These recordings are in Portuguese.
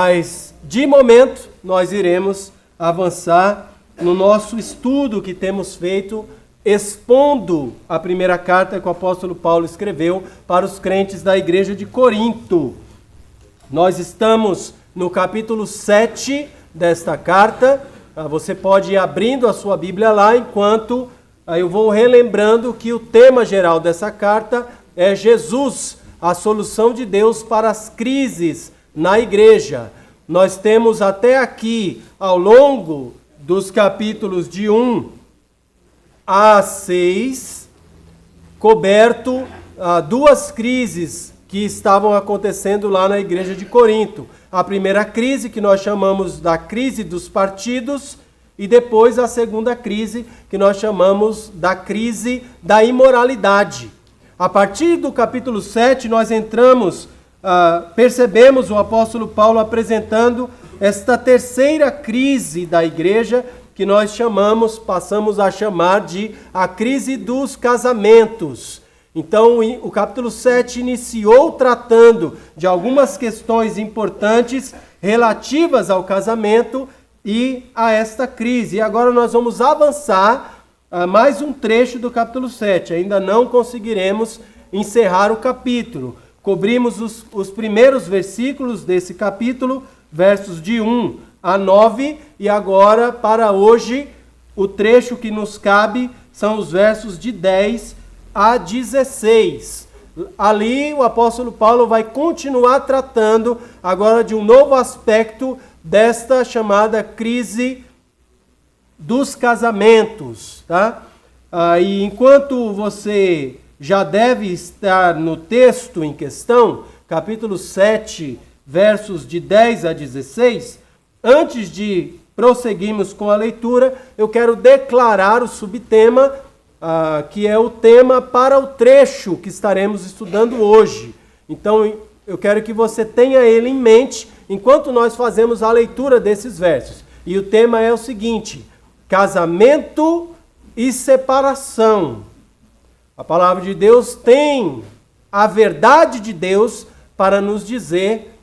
Mas, de momento, nós iremos avançar no nosso estudo que temos feito, expondo a primeira carta que o apóstolo Paulo escreveu para os crentes da igreja de Corinto. Nós estamos no capítulo 7 desta carta. Você pode ir abrindo a sua Bíblia lá, enquanto eu vou relembrando que o tema geral dessa carta é Jesus, a solução de Deus para as crises na igreja. Nós temos até aqui, ao longo dos capítulos de 1 a 6, coberto duas crises que estavam acontecendo lá na igreja de Corinto. A primeira crise, que nós chamamos da crise dos partidos, e depois a segunda crise, que nós chamamos da crise da imoralidade. A partir do capítulo 7, nós entramos, percebemos o apóstolo Paulo apresentando esta terceira crise da igreja, que nós passamos a chamar de a crise dos casamentos. Então, o capítulo 7 iniciou tratando de algumas questões importantes relativas ao casamento e a esta crise. E agora nós vamos avançar a mais um trecho do capítulo 7. Ainda não conseguiremos encerrar o capítulo. Cobrimos os primeiros versículos desse capítulo, versos de 1 a 9, e agora, para hoje, o trecho que nos cabe são os versos de 10 a 16. Ali o apóstolo Paulo vai continuar tratando agora de um novo aspecto desta chamada crise dos casamentos, tá? E enquanto você já deve estar no texto em questão, capítulo 7, versos de 10 a 16, antes de prosseguirmos com a leitura, eu quero declarar o subtema, que é o tema para o trecho que estaremos estudando hoje. Então, eu quero que você tenha ele em mente enquanto nós fazemos a leitura desses versos. E o tema é o seguinte: casamento e separação. A palavra de Deus tem a verdade de Deus para nos dizer,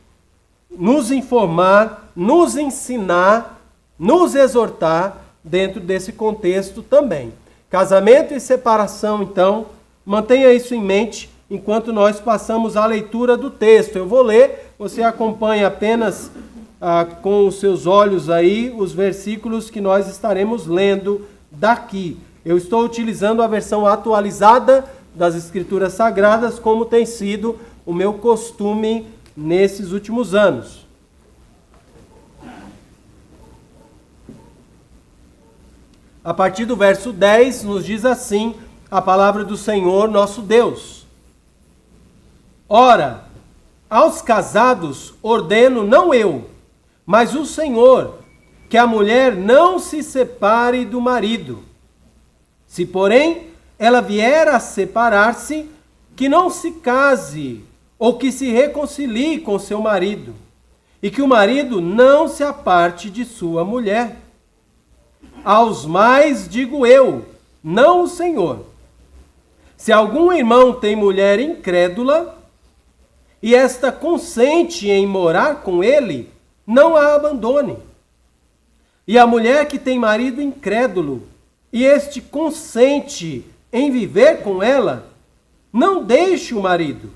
nos informar, nos ensinar, nos exortar dentro desse contexto também. Casamento e separação, então, mantenha isso em mente enquanto nós passamos a leitura do texto. Eu vou ler, você acompanha apenas com os seus olhos aí os versículos que nós estaremos lendo daqui. Eu estou utilizando a versão atualizada das Escrituras Sagradas, como tem sido o meu costume nesses últimos anos. A partir do verso 10, nos diz assim a palavra do Senhor nosso Deus: Ora, aos casados ordeno não eu, mas o Senhor, que a mulher não se separe do marido. Se, porém, ela vier a separar-se, que não se case, ou que se reconcilie com seu marido, e que o marido não se aparte de sua mulher. Aos mais digo eu, não o Senhor: se algum irmão tem mulher incrédula, e esta consente em morar com ele, não a abandone. E a mulher que tem marido incrédulo, e este consente em viver com ela, não deixe o marido,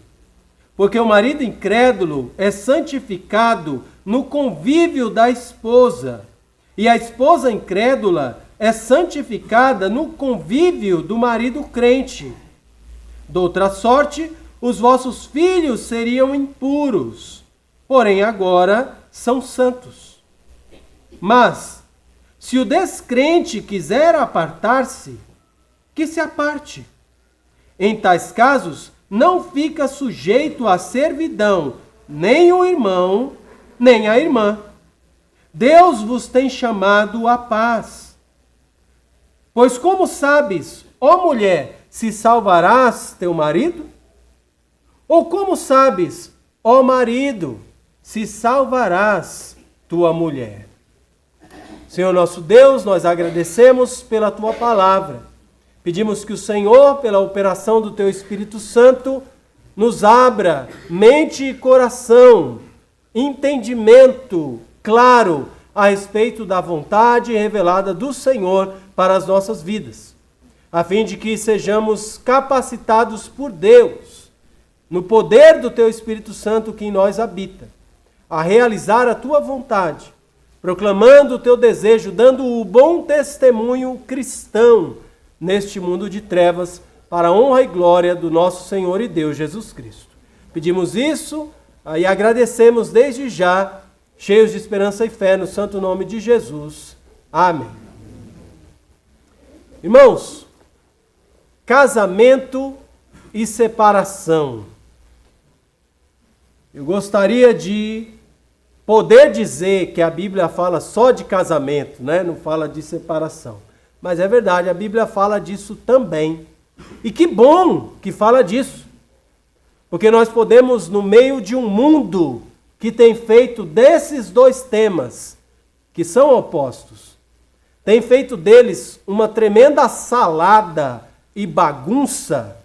porque o marido incrédulo é santificado no convívio da esposa, e a esposa incrédula é santificada no convívio do marido crente. Doutra sorte, os vossos filhos seriam impuros, porém agora são santos. Mas, se o descrente quiser apartar-se, que se aparte. Em tais casos, não fica sujeito à servidão nem o irmão, nem a irmã. Deus vos tem chamado à paz. Pois como sabes, ó mulher, se salvarás teu marido? Ou como sabes, ó marido, se salvarás tua mulher? Senhor nosso Deus, nós agradecemos pela tua palavra. Pedimos que o Senhor, pela operação do teu Espírito Santo, nos abra mente e coração entendimento claro a respeito da vontade revelada do Senhor para as nossas vidas, a fim de que sejamos capacitados por Deus, no poder do Teu Espírito Santo que em nós habita, a realizar a Tua vontade, proclamando o Teu desejo, dando o bom testemunho cristão neste mundo de trevas, para a honra e glória do nosso Senhor e Deus Jesus Cristo. Pedimos isso e agradecemos desde já, cheios de esperança e fé, no santo nome de Jesus. Amém. Irmãos, casamento e separação. Eu gostaria de poder dizer que a Bíblia fala só de casamento, né? Não fala de separação. Mas é verdade, a Bíblia fala disso também. E que bom que fala disso. Porque nós podemos, no meio de um mundo que tem feito desses dois temas, que são opostos, tem feito deles uma tremenda salada e bagunça,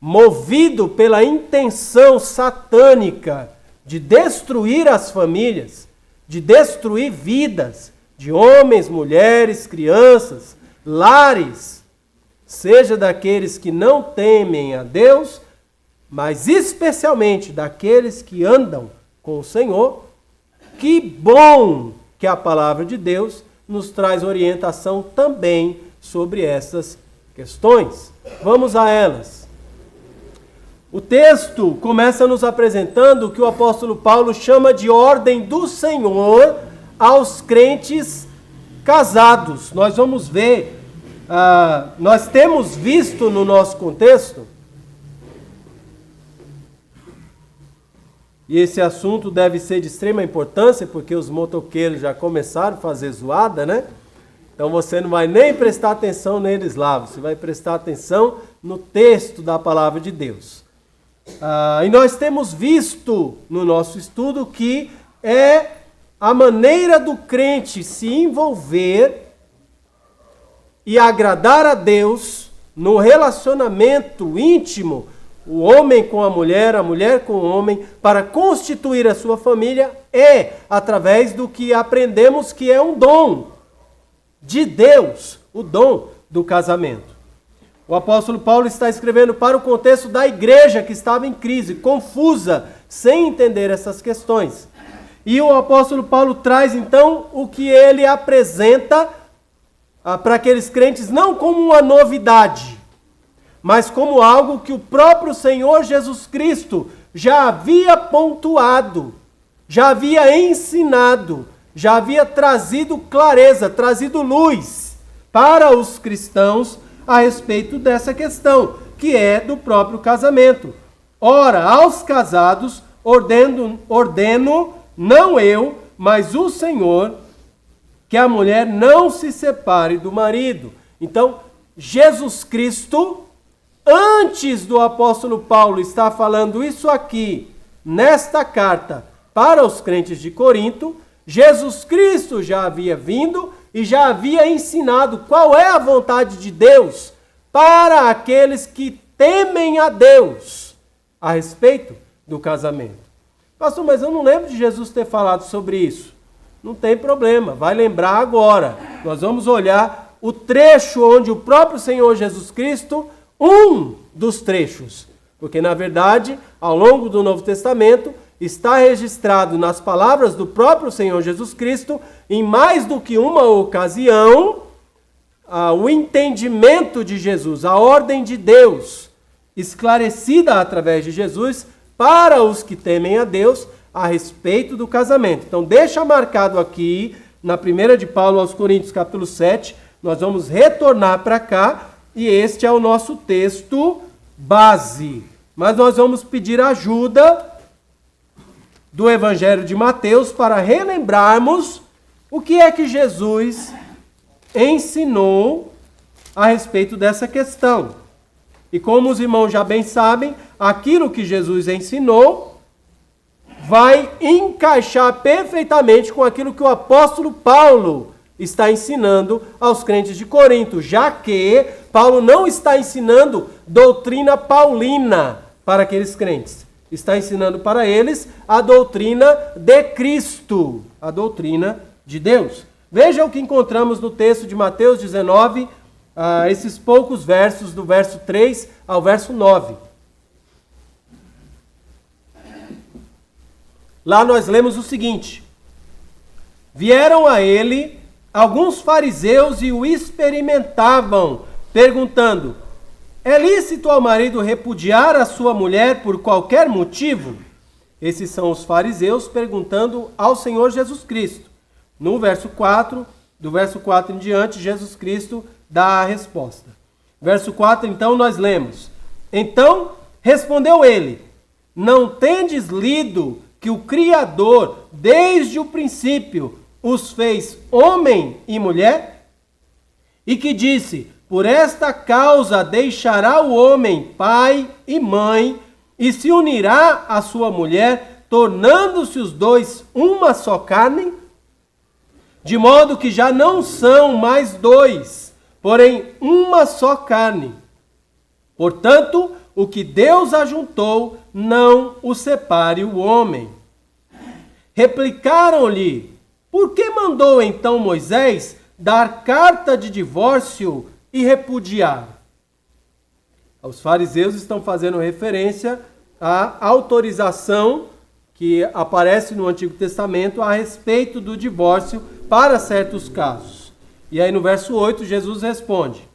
movido pela intenção satânica de destruir as famílias, de destruir vidas de homens, mulheres, crianças, lares, seja daqueles que não temem a Deus, mas especialmente daqueles que andam com o Senhor. Que bom que a palavra de Deus nos traz orientação também sobre essas questões. Vamos a elas. O texto começa nos apresentando o que o apóstolo Paulo chama de ordem do Senhor aos crentes casados. Nós vamos ver, nós temos visto no nosso contexto, e esse assunto deve ser de extrema importância, porque os motoqueiros já começaram a fazer zoada, né? Então você não vai nem prestar atenção neles lá, você vai prestar atenção no texto da palavra de Deus. E nós temos visto no nosso estudo que é a maneira do crente se envolver e agradar a Deus no relacionamento íntimo, o homem com a mulher com o homem, para constituir a sua família, é através do que aprendemos que é um dom de Deus, o dom do casamento. O apóstolo Paulo está escrevendo para o contexto da igreja que estava em crise, confusa, sem entender essas questões. E o apóstolo Paulo traz então o que ele apresenta para aqueles crentes não como uma novidade, mas como algo que o próprio Senhor Jesus Cristo já havia pontuado, já havia ensinado, já havia trazido clareza, trazido luz para os cristãos a respeito dessa questão, que é do próprio casamento. Ora, aos casados ordeno, não eu, mas o Senhor, que a mulher não se separe do marido. Então, Jesus Cristo, antes do apóstolo Paulo estar falando isso aqui, nesta carta, para os crentes de Corinto, Jesus Cristo já havia vindo e já havia ensinado qual é a vontade de Deus para aqueles que temem a Deus a respeito do casamento. Pastor, mas eu não lembro de Jesus ter falado sobre isso. Não tem problema, vai lembrar agora. Nós vamos olhar o trecho onde o próprio Senhor Jesus Cristo, um dos trechos, porque na verdade, ao longo do Novo Testamento, está registrado nas palavras do próprio Senhor Jesus Cristo, em mais do que uma ocasião, o entendimento de Jesus, a ordem de Deus, esclarecida através de Jesus, para os que temem a Deus, a respeito do casamento. Então, deixa marcado aqui, na primeira de Paulo aos Coríntios, capítulo 7, nós vamos retornar para cá, e este é o nosso texto base. Mas nós vamos pedir ajuda do Evangelho de Mateus para relembrarmos o que é que Jesus ensinou a respeito dessa questão. E como os irmãos já bem sabem, aquilo que Jesus ensinou vai encaixar perfeitamente com aquilo que o apóstolo Paulo está ensinando aos crentes de Corinto, já que Paulo não está ensinando doutrina paulina para aqueles crentes. Está ensinando para eles a doutrina de Cristo, a doutrina de Deus. Veja o que encontramos no texto de Mateus 19, esses poucos versos, do verso 3 ao verso 9. Lá nós lemos o seguinte: vieram a ele alguns fariseus e o experimentavam, perguntando: é lícito ao marido repudiar a sua mulher por qualquer motivo? Esses são os fariseus perguntando ao Senhor Jesus Cristo. No verso 4, do verso 4 em diante, Jesus Cristo dá a resposta. Verso 4, então, nós lemos: então respondeu ele: não tendes lido que o Criador, desde o princípio, os fez homem e mulher? E que disse: por esta causa deixará o homem pai e mãe, e se unirá à sua mulher, tornando-se os dois uma só carne? De modo que já não são mais dois, porém uma só carne. Portanto, o que Deus ajuntou, não o separe o homem. Replicaram-lhe: por que mandou então Moisés dar carta de divórcio e repudiar? Os fariseus estão fazendo referência à autorização que aparece no Antigo Testamento a respeito do divórcio para certos casos. E aí no verso 8 Jesus responde: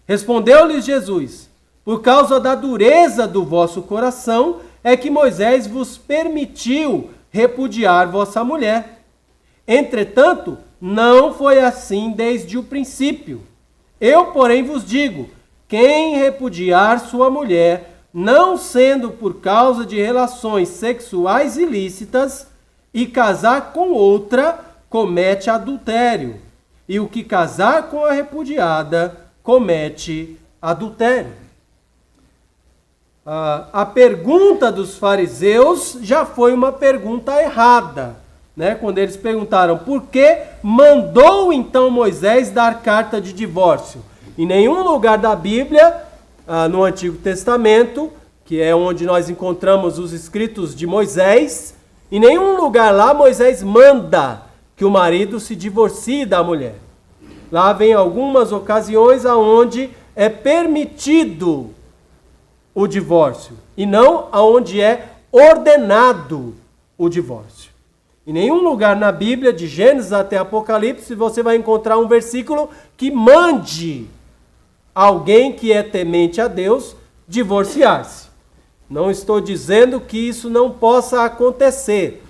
respondeu-lhes Jesus: por causa da dureza do vosso coração é que Moisés vos permitiu repudiar vossa mulher. Entretanto, não foi assim desde o princípio. Eu, porém, vos digo: quem repudiar sua mulher, não sendo por causa de relações sexuais ilícitas, e casar com outra, comete adultério. E o que casar com a repudiada, comete adultério. A pergunta dos fariseus já foi uma pergunta errada, né? Quando eles perguntaram: por que mandou então Moisés dar carta de divórcio? Em nenhum lugar da Bíblia, no Antigo Testamento, que é onde nós encontramos os escritos de Moisés, em nenhum lugar lá Moisés manda que o marido se divorcie da mulher. Lá vem algumas ocasiões aonde é permitido o divórcio, e não aonde é ordenado o divórcio. Em nenhum lugar na Bíblia, de Gênesis até Apocalipse, você vai encontrar um versículo que mande alguém que é temente a Deus divorciar-se. Não estou dizendo que isso não possa acontecer,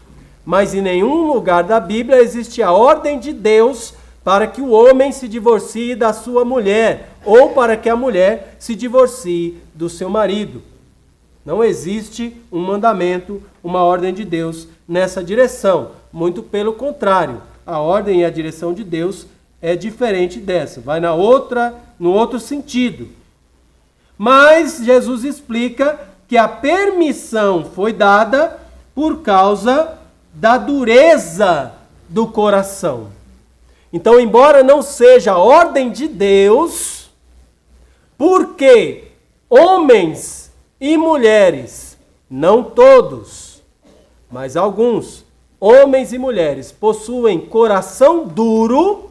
mas em nenhum lugar da Bíblia existe a ordem de Deus para que o homem se divorcie da sua mulher, ou para que a mulher se divorcie do seu marido. Não existe um mandamento, uma ordem de Deus nessa direção. Muito pelo contrário, a ordem e a direção de Deus é diferente dessa, vai no outro sentido. Mas Jesus explica que a permissão foi dada por causa da dureza do coração. Então, embora não seja a ordem de Deus, porque homens e mulheres, não todos, mas alguns, homens e mulheres, possuem coração duro,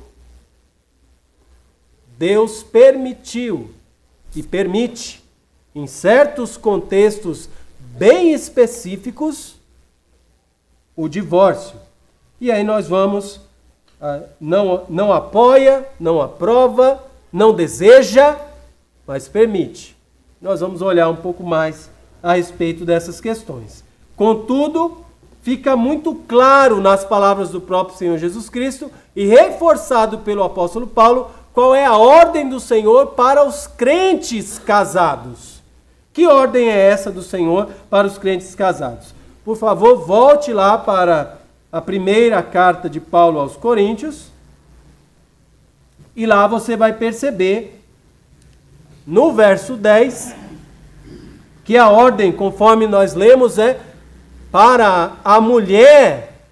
Deus permitiu e permite, em certos contextos bem específicos, o divórcio. E aí nós vamos, não apoia, não aprova, não deseja, mas permite. Nós vamos olhar um pouco mais a respeito dessas questões. Contudo, fica muito claro nas palavras do próprio Senhor Jesus Cristo e reforçado pelo apóstolo Paulo qual é a ordem do Senhor para os crentes casados. Que ordem é essa do Senhor para os crentes casados? Por favor, volte lá para a primeira carta de Paulo aos Coríntios, e lá você vai perceber, no verso 10, que a ordem, conforme nós lemos, é para a mulher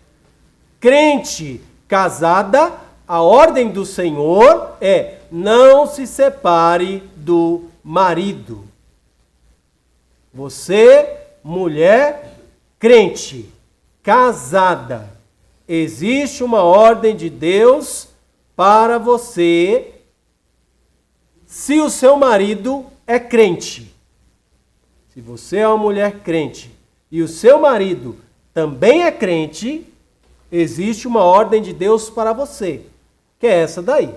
crente casada, a ordem do Senhor é: não se separe do marido. Você, mulher crente, casada. Existe uma ordem de Deus para você se o seu marido é crente. Se você é uma mulher crente e o seu marido também é crente, existe uma ordem de Deus para você, que é essa daí.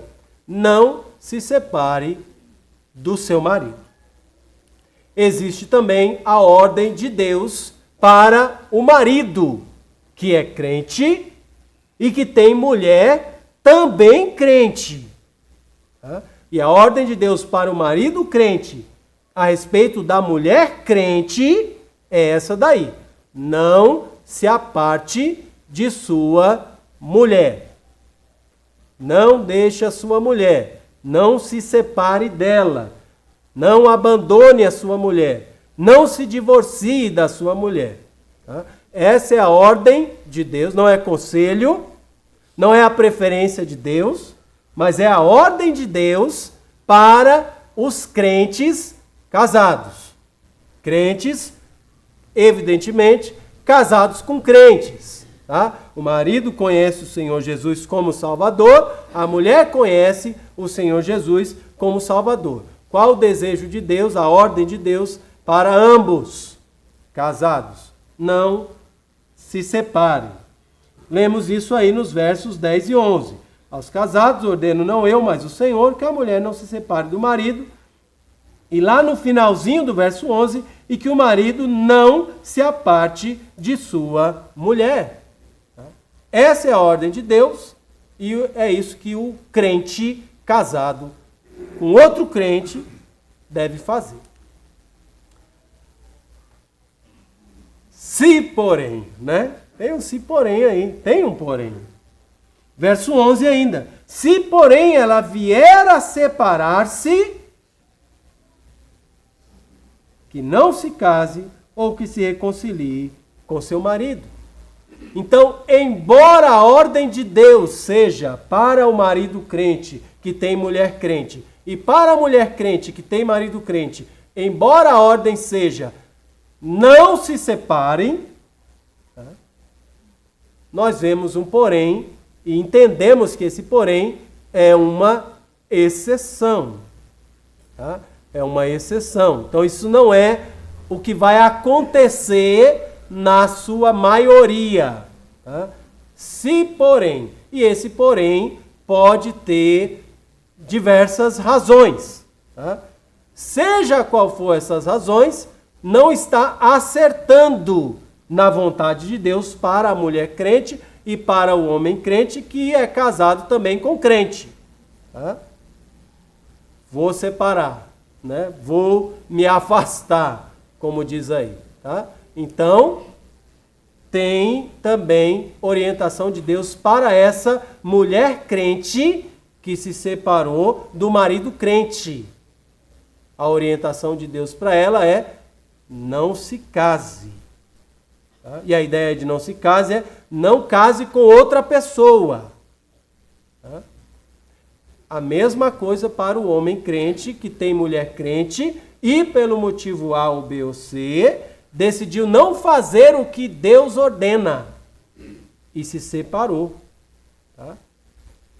Não se separe do seu marido. Existe também a ordem de Deus para o marido, que é crente e que tem mulher também crente. E a ordem de Deus para o marido crente a respeito da mulher crente é essa daí. Não se aparte de sua mulher. Não deixe a sua mulher. Não se separe dela. Não abandone a sua mulher. Não se divorcie da sua mulher. Tá? Essa é a ordem de Deus. Não é conselho. Não é a preferência de Deus. Mas é a ordem de Deus para os crentes casados. Crentes, evidentemente, casados com crentes. Tá? O marido conhece o Senhor Jesus como Salvador, a mulher conhece o Senhor Jesus como Salvador. Qual o desejo de Deus, a ordem de Deus para ambos casados? Não se separem. Lemos isso aí nos versos 10 e 11. Aos casados ordeno não eu, mas o Senhor, que a mulher não se separe do marido. E lá no finalzinho do verso 11, e que o marido não se aparte de sua mulher. Essa é a ordem de Deus e é isso que o crente casado com outro crente deve fazer. Se porém, né? Tem um se porém aí, tem um porém. Verso 11 ainda. Se porém ela vier a separar-se, que não se case ou que se reconcilie com seu marido. Então, embora a ordem de Deus seja para o marido crente que tem mulher crente e para a mulher crente que tem marido crente, embora a ordem seja não se separem, tá? Nós vemos um porém e entendemos que esse porém é uma exceção. Tá? É uma exceção. Então, isso não é o que vai acontecer na sua maioria. Tá? Se, porém, e esse porém pode ter diversas razões. Tá? Seja qual for essas razões, não está acertando na vontade de Deus para a mulher crente e para o homem crente que é casado também com crente. Tá? Vou separar, né? Vou me afastar, como diz aí. Tá? Então, tem também orientação de Deus para essa mulher crente que se separou do marido crente. A orientação de Deus para ela é não se case. Tá? E a ideia de não se case é não case com outra pessoa. Tá? A mesma coisa para o homem crente que tem mulher crente e pelo motivo A ou B ou C decidiu não fazer o que Deus ordena e se separou. Tá?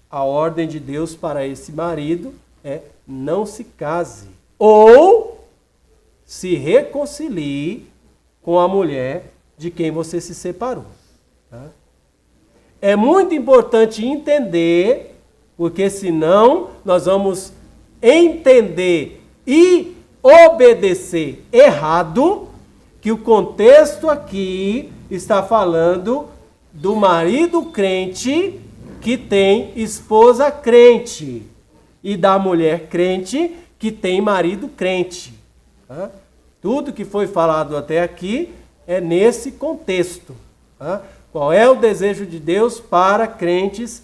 A ordem de Deus para esse marido é não se case ou se reconcilie com a mulher de quem você se separou. Tá? É muito importante entender, porque senão nós vamos entender e obedecer errado, que o contexto aqui está falando do marido crente que tem esposa crente e da mulher crente que tem marido crente. Tá? Tudo que foi falado até aqui é nesse contexto. Tá? Qual é o desejo de Deus para crentes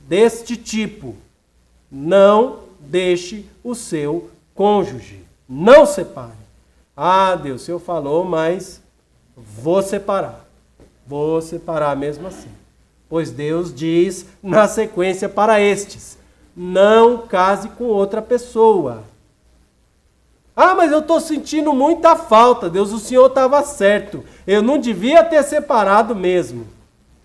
deste tipo? Não deixe o seu cônjuge. Não separe. Ah, Deus, o Senhor falou, mas vou separar. Vou separar mesmo assim. Pois Deus diz na sequência para estes: não case com outra pessoa. Ah, mas eu estou sentindo muita falta. Deus, o Senhor estava certo. Eu não devia ter separado mesmo.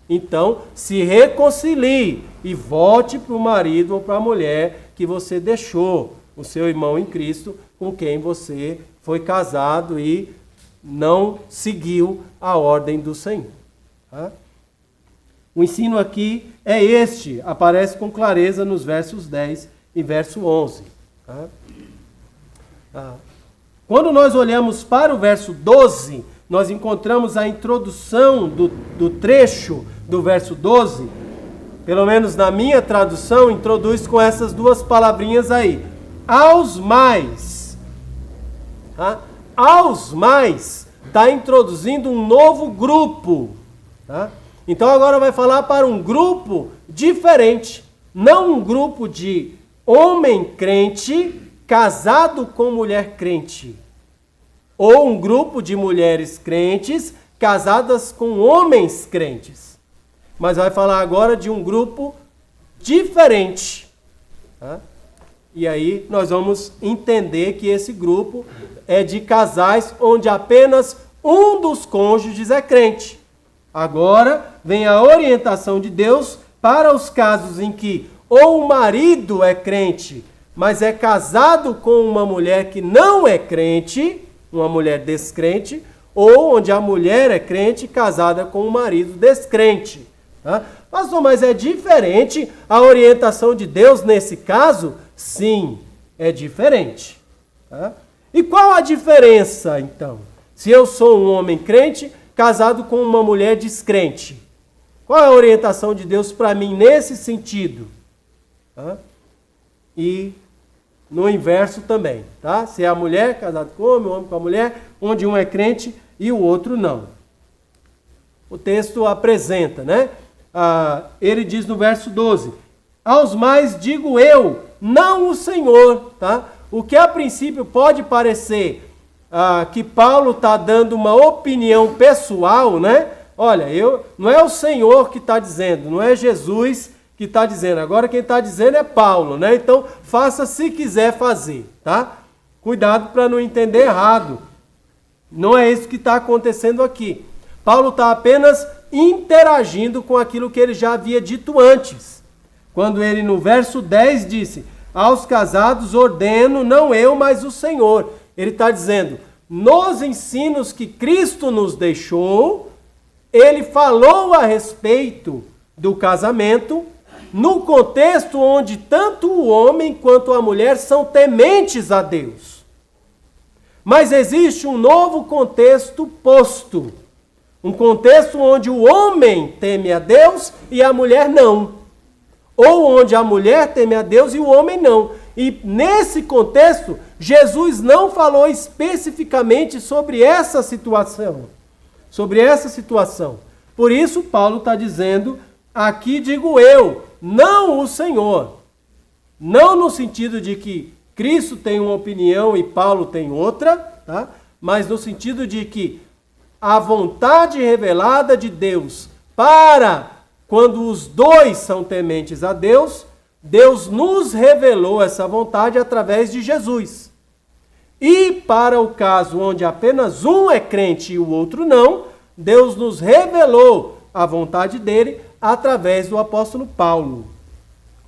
Então, se reconcilie e volte para o marido ou para a mulher que você deixou, o seu irmão em Cristo, com quem você foi casado e não seguiu a ordem do Senhor. Tá? O ensino aqui é este, aparece com clareza nos versos 10 e verso 11. Tá? Quando nós olhamos para o verso 12, nós encontramos a introdução do trecho do verso 12, pelo menos na minha tradução, introduz com essas duas palavrinhas aí. Aos mais. Tá? Aos mais está introduzindo um novo grupo. Tá? Então agora vai falar para um grupo diferente. Não um grupo de homem crente casado com mulher crente. Ou um grupo de mulheres crentes casadas com homens crentes. Mas vai falar agora de um grupo diferente. Tá? E aí nós vamos entender que esse grupo é de casais onde apenas um dos cônjuges é crente. Agora vem a orientação de Deus para os casos em que ou o marido é crente, mas é casado com uma mulher que não é crente, uma mulher descrente, ou onde a mulher é crente casada com um marido descrente. Tá? Pastor, mas é diferente a orientação de Deus nesse caso? Sim, é diferente. Tá? E qual a diferença, então? Se eu sou um homem crente casado com uma mulher descrente, qual é a orientação de Deus para mim nesse sentido? Tá? E no inverso também, tá? Se é a mulher casada com o homem com a mulher, onde um é crente e o outro não. O texto apresenta, né? Ele diz no verso 12, aos mais digo eu, não o Senhor, tá? O que a princípio pode parecer que Paulo está dando uma opinião pessoal, né? Olha, não é o Senhor que está dizendo, não é Jesus que está dizendo. Agora quem está dizendo é Paulo, né? Então faça se quiser fazer, tá? Cuidado para não entender errado. Não é isso que está acontecendo aqui. Paulo está apenas interagindo com aquilo que ele já havia dito antes. Quando ele no verso 10 disse, aos casados ordeno, não eu, mas o Senhor. Ele está dizendo, nos ensinos que Cristo nos deixou, ele falou a respeito do casamento, no contexto onde tanto o homem quanto a mulher são tementes a Deus. Mas existe um novo contexto posto. Um contexto onde o homem teme a Deus e a mulher não. Ou onde a mulher teme a Deus e o homem não. E nesse contexto, Jesus não falou especificamente sobre essa situação. Sobre essa situação. Por isso, Paulo está dizendo, aqui digo eu, não o Senhor. Não no sentido de que Cristo tem uma opinião e Paulo tem outra, tá? Mas no sentido de que a vontade revelada de Deus para quando os dois são tementes a Deus, Deus nos revelou essa vontade através de Jesus. E para o caso onde apenas um é crente e o outro não, Deus nos revelou a vontade dele através do apóstolo Paulo.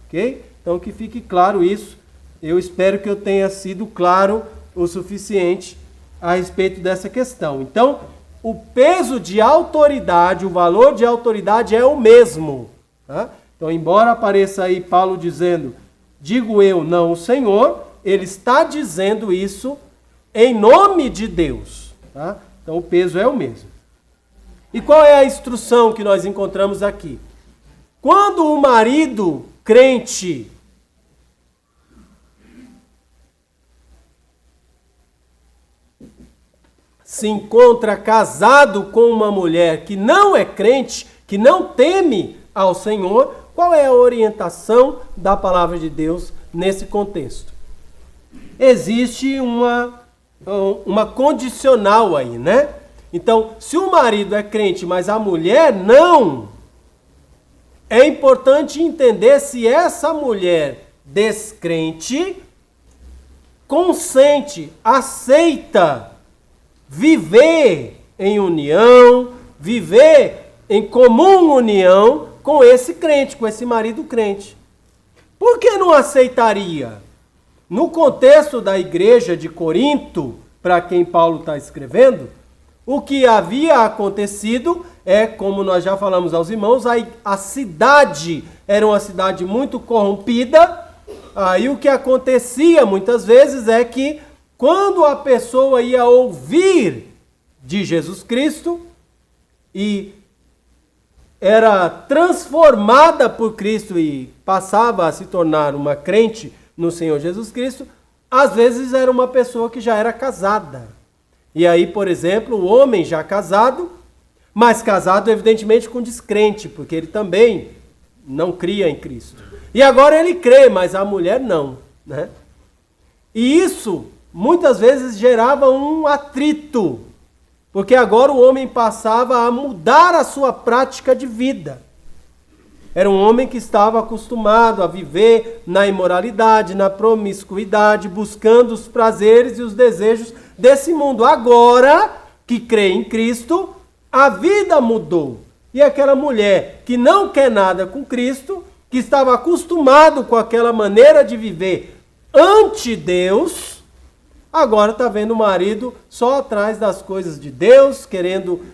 Ok? Então que fique claro isso. Eu espero que eu tenha sido claro o suficiente a respeito dessa questão. Então, o peso de autoridade, o valor de autoridade é o mesmo. Tá? Então, embora apareça aí Paulo dizendo, digo eu, não o Senhor, ele está dizendo isso em nome de Deus. Tá? Então, o peso é o mesmo. E qual é a instrução que nós encontramos aqui? Quando o marido crente se encontra casado com uma mulher que não é crente, que não teme ao Senhor, qual é a orientação da palavra de Deus nesse contexto? Existe uma condicional aí, né? Então, se o marido é crente, mas a mulher não, é importante entender se essa mulher descrente consente, aceita viver em união, viver em comum união com esse crente, com esse marido crente. Por que não aceitaria? No contexto da igreja de Corinto, para quem Paulo está escrevendo, o que havia acontecido é, como nós já falamos aos irmãos, a cidade era uma cidade muito corrompida. Aí o que acontecia muitas vezes é que quando a pessoa ia ouvir de Jesus Cristo e era transformada por Cristo e passava a se tornar uma crente no Senhor Jesus Cristo, às vezes era uma pessoa que já era casada. E aí, por exemplo, o homem já casado, mas casado evidentemente com descrente, porque ele também não cria em Cristo. E agora ele crê, mas a mulher não, né? E isso muitas vezes gerava um atrito, porque agora o homem passava a mudar a sua prática de vida. Era um homem que estava acostumado a viver na imoralidade, na promiscuidade, buscando os prazeres e os desejos desse mundo. Agora que crê em Cristo, a vida mudou. E aquela mulher que não quer nada com Cristo, que estava acostumado com aquela maneira de viver ante Deus, agora está vendo o marido só atrás das coisas de Deus,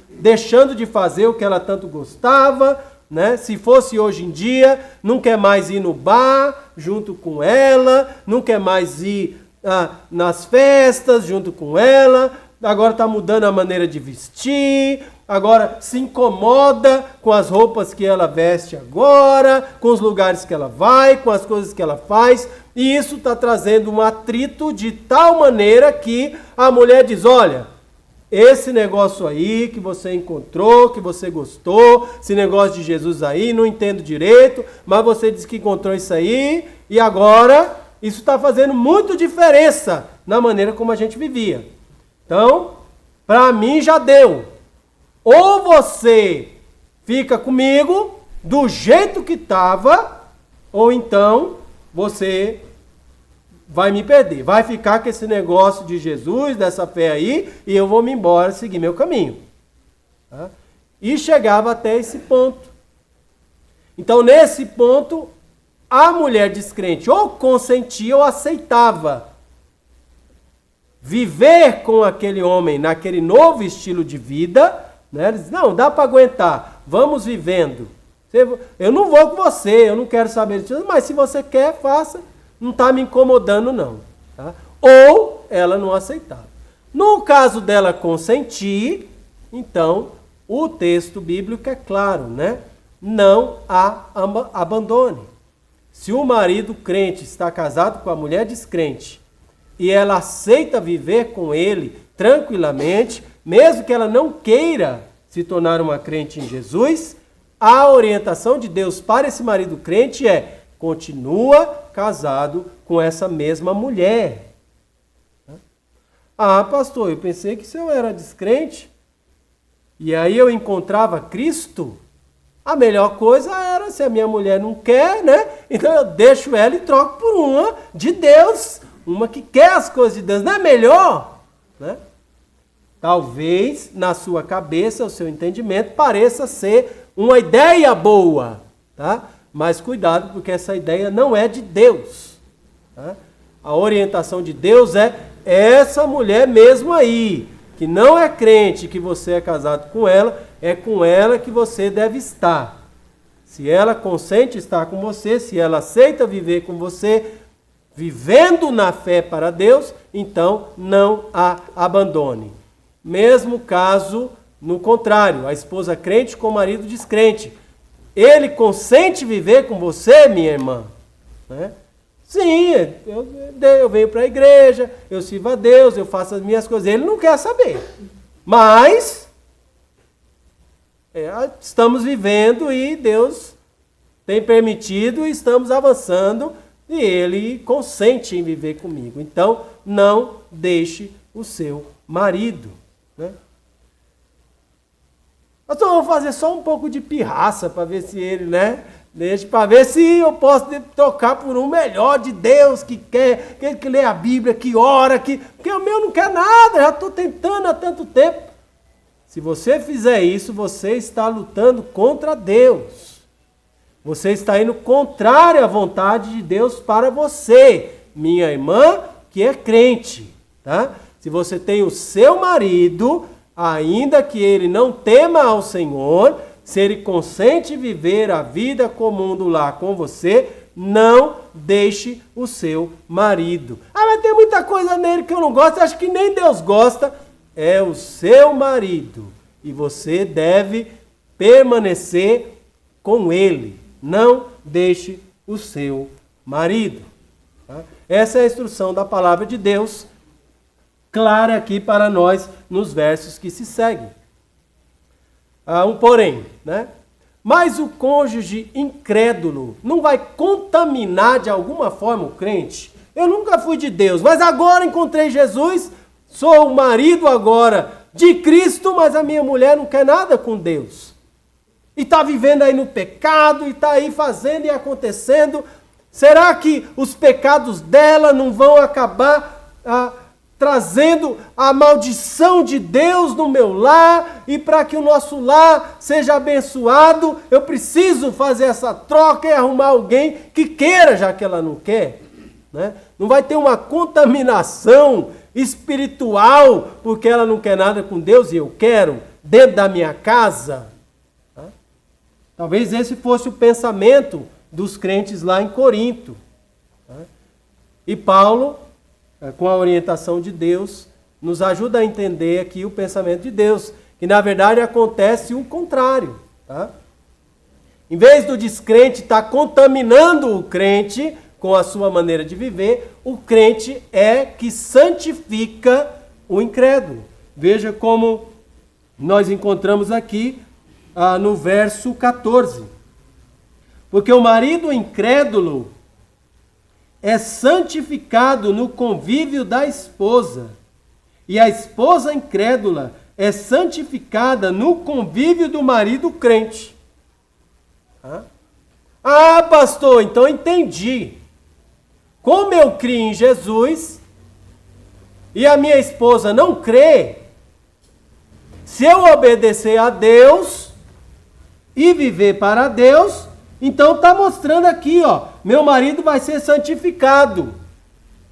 deixando de fazer o que ela tanto gostava, né? Se fosse hoje em dia, não quer mais ir no bar junto com ela, não quer mais ir nas festas junto com ela, agora está mudando a maneira de vestir, agora se incomoda com as roupas que ela veste agora, com os lugares que ela vai, com as coisas que ela faz, e isso está trazendo um atrito de tal maneira que a mulher diz, olha, esse negócio aí que você encontrou, que você gostou, esse negócio de Jesus aí, não entendo direito, mas você disse que encontrou isso aí, e agora isso está fazendo muito diferença na maneira como a gente vivia. Então, para mim já deu. Ou você fica comigo do jeito que estava, ou então você vai me perder. Vai ficar com esse negócio de Jesus, dessa fé aí, e eu vou me embora, seguir meu caminho. Tá? E chegava até esse ponto. Então, nesse ponto, a mulher descrente ou consentia ou aceitava viver com aquele homem naquele novo estilo de vida, né? Eles, não, dá para aguentar, vamos vivendo. Eu não vou com você, eu não quero saber disso, mas se você quer, faça, não está me incomodando não. Tá? Ou ela não aceitava. No caso dela consentir, então o texto bíblico é claro, né? Não a abandone. Se o marido crente está casado com a mulher descrente e ela aceita viver com ele tranquilamente, mesmo que ela não queira se tornar uma crente em Jesus, a orientação de Deus para esse marido crente é: continua casado com essa mesma mulher. Ah, pastor, eu pensei que se eu era descrente e aí eu encontrava Cristo, a melhor coisa era, se a minha mulher não quer, né? Então eu deixo ela e troco por uma de Deus, uma que quer as coisas de Deus. Não é melhor? Né? Talvez na sua cabeça, o seu entendimento, pareça ser uma ideia boa, tá? Mas cuidado, porque essa ideia não é de Deus. Tá? A orientação de Deus é essa mulher mesmo aí, que não é crente, que você é casado com ela, é com ela que você deve estar. Se ela consente estar com você, se ela aceita viver com você, vivendo na fé para Deus, então não a abandone. Mesmo caso, no contrário, a esposa crente com o marido descrente. Ele consente viver com você, minha irmã? Né? Sim, eu venho para a igreja, eu sirvo a Deus, eu faço as minhas coisas. Ele não quer saber. Mas estamos vivendo e Deus tem permitido e estamos avançando e Ele consente em viver comigo. Então, não deixe o seu marido. Né? Nós vamos fazer só um pouco de pirraça para ver se ele, né, Deixa para ver se eu posso trocar por um melhor de Deus, que quer, que lê a Bíblia, que ora, porque o meu não quer nada, já estou tentando há tanto tempo. Se você fizer isso, você está lutando contra Deus. Você está indo contrário à vontade de Deus para você, minha irmã, que é crente. Tá? Se você tem o seu marido, ainda que ele não tema ao Senhor, se ele consente viver a vida comum do lar com você, não deixe o seu marido. Ah, mas tem muita coisa nele que eu não gosto, acho que nem Deus gosta. É o seu marido e você deve permanecer com ele. Não deixe o seu marido. Tá? Essa é a instrução da palavra de Deus, clara aqui para nós nos versos que se seguem. Um porém, né? Mas o cônjuge incrédulo não vai contaminar de alguma forma o crente? Eu nunca fui de Deus, mas agora encontrei Jesus, sou o marido agora de Cristo, mas a minha mulher não quer nada com Deus. E está vivendo aí no pecado, e está aí fazendo e acontecendo. Será que os pecados dela não vão acabar trazendo a maldição de Deus no meu lar, e para que o nosso lar seja abençoado, eu preciso fazer essa troca e arrumar alguém que queira, já que ela não quer? Né? Não vai ter uma contaminação espiritual porque ela não quer nada com Deus e eu quero, dentro da minha casa? Tá? Talvez esse fosse o pensamento dos crentes lá em Corinto. Tá? E Paulo, com a orientação de Deus, nos ajuda a entender aqui o pensamento de Deus, que na verdade acontece o contrário. Tá? Em vez do descrente estar contaminando o crente com a sua maneira de viver, o crente é que santifica o incrédulo. Veja como nós encontramos aqui no verso 14. Porque o marido incrédulo é santificado no convívio da esposa, e a esposa incrédula é santificada no convívio do marido crente. Ah, pastor, então entendi. Como eu criei em Jesus e a minha esposa não crê, se eu obedecer a Deus e viver para Deus, então está mostrando aqui, ó, meu marido vai ser santificado.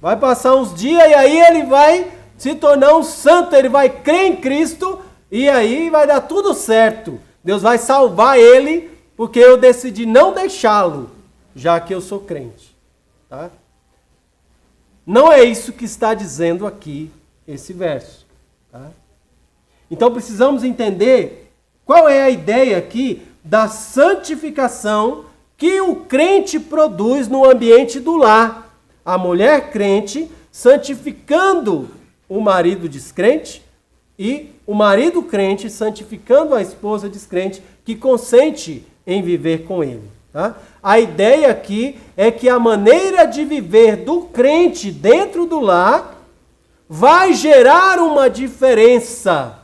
Vai passar uns dias e aí ele vai se tornar um santo, ele vai crer em Cristo e aí vai dar tudo certo. Deus vai salvar ele porque eu decidi não deixá-lo, já que eu sou crente. Tá? Não é isso que está dizendo aqui esse verso. Tá? Então precisamos entender qual é a ideia aqui da santificação que o crente produz no ambiente do lar. A mulher crente santificando o marido descrente e o marido crente santificando a esposa descrente que consente em viver com ele. Tá? A ideia aqui é que a maneira de viver do crente dentro do lar vai gerar uma diferença.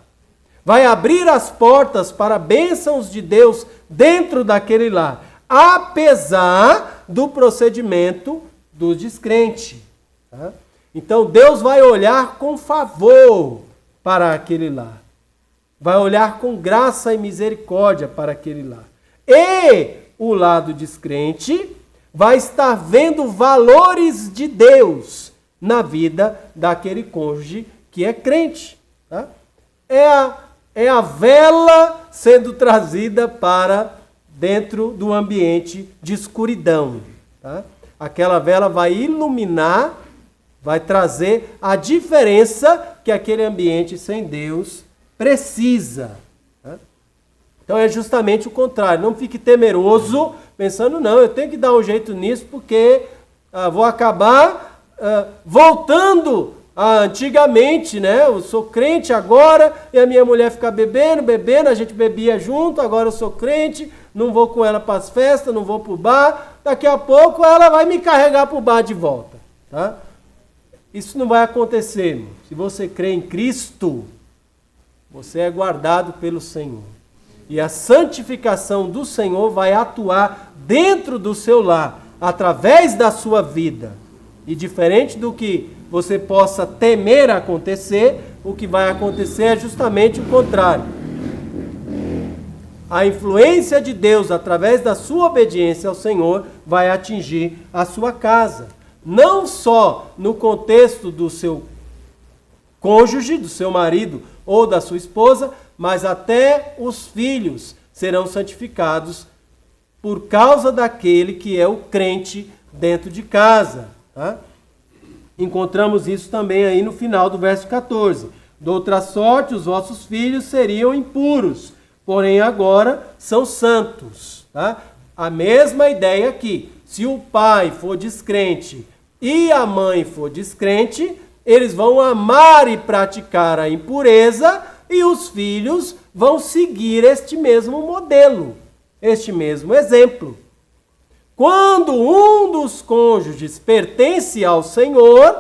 Vai abrir as portas para bênçãos de Deus dentro daquele lar, apesar do procedimento do descrente. Tá? Então Deus vai olhar com favor para aquele lar. Vai olhar com graça e misericórdia para aquele lar. E o lado descrente vai estar vendo valores de Deus na vida daquele cônjuge que é crente. Tá? É a vela sendo trazida para dentro do ambiente de escuridão. Tá? Aquela vela vai iluminar, vai trazer a diferença que aquele ambiente sem Deus precisa. Tá? Então é justamente o contrário. Não fique temeroso, pensando, não, eu tenho que dar um jeito nisso porque vou acabar voltando antigamente, né? Eu sou crente agora e a minha mulher fica bebendo, a gente bebia junto, agora eu sou crente, não vou com ela para as festas, não vou para o bar, daqui a pouco ela vai me carregar para o bar de volta. Tá? Isso não vai acontecer, irmão. Se você crê em Cristo, você é guardado pelo Senhor. E a santificação do Senhor vai atuar dentro do seu lar, através da sua vida. E diferente do que você possa temer acontecer, o que vai acontecer é justamente o contrário. A influência de Deus, através da sua obediência ao Senhor, vai atingir a sua casa. Não só no contexto do seu cônjuge, do seu marido ou da sua esposa, mas até os filhos serão santificados por causa daquele que é o crente dentro de casa. Tá? Encontramos isso também aí no final do verso 14. De outra sorte, os vossos filhos seriam impuros, porém agora são santos. Tá? A mesma ideia aqui. Se o pai for descrente e a mãe for descrente, eles vão amar e praticar a impureza e os filhos vão seguir este mesmo modelo, este mesmo exemplo. Quando um dos cônjuges pertence ao Senhor,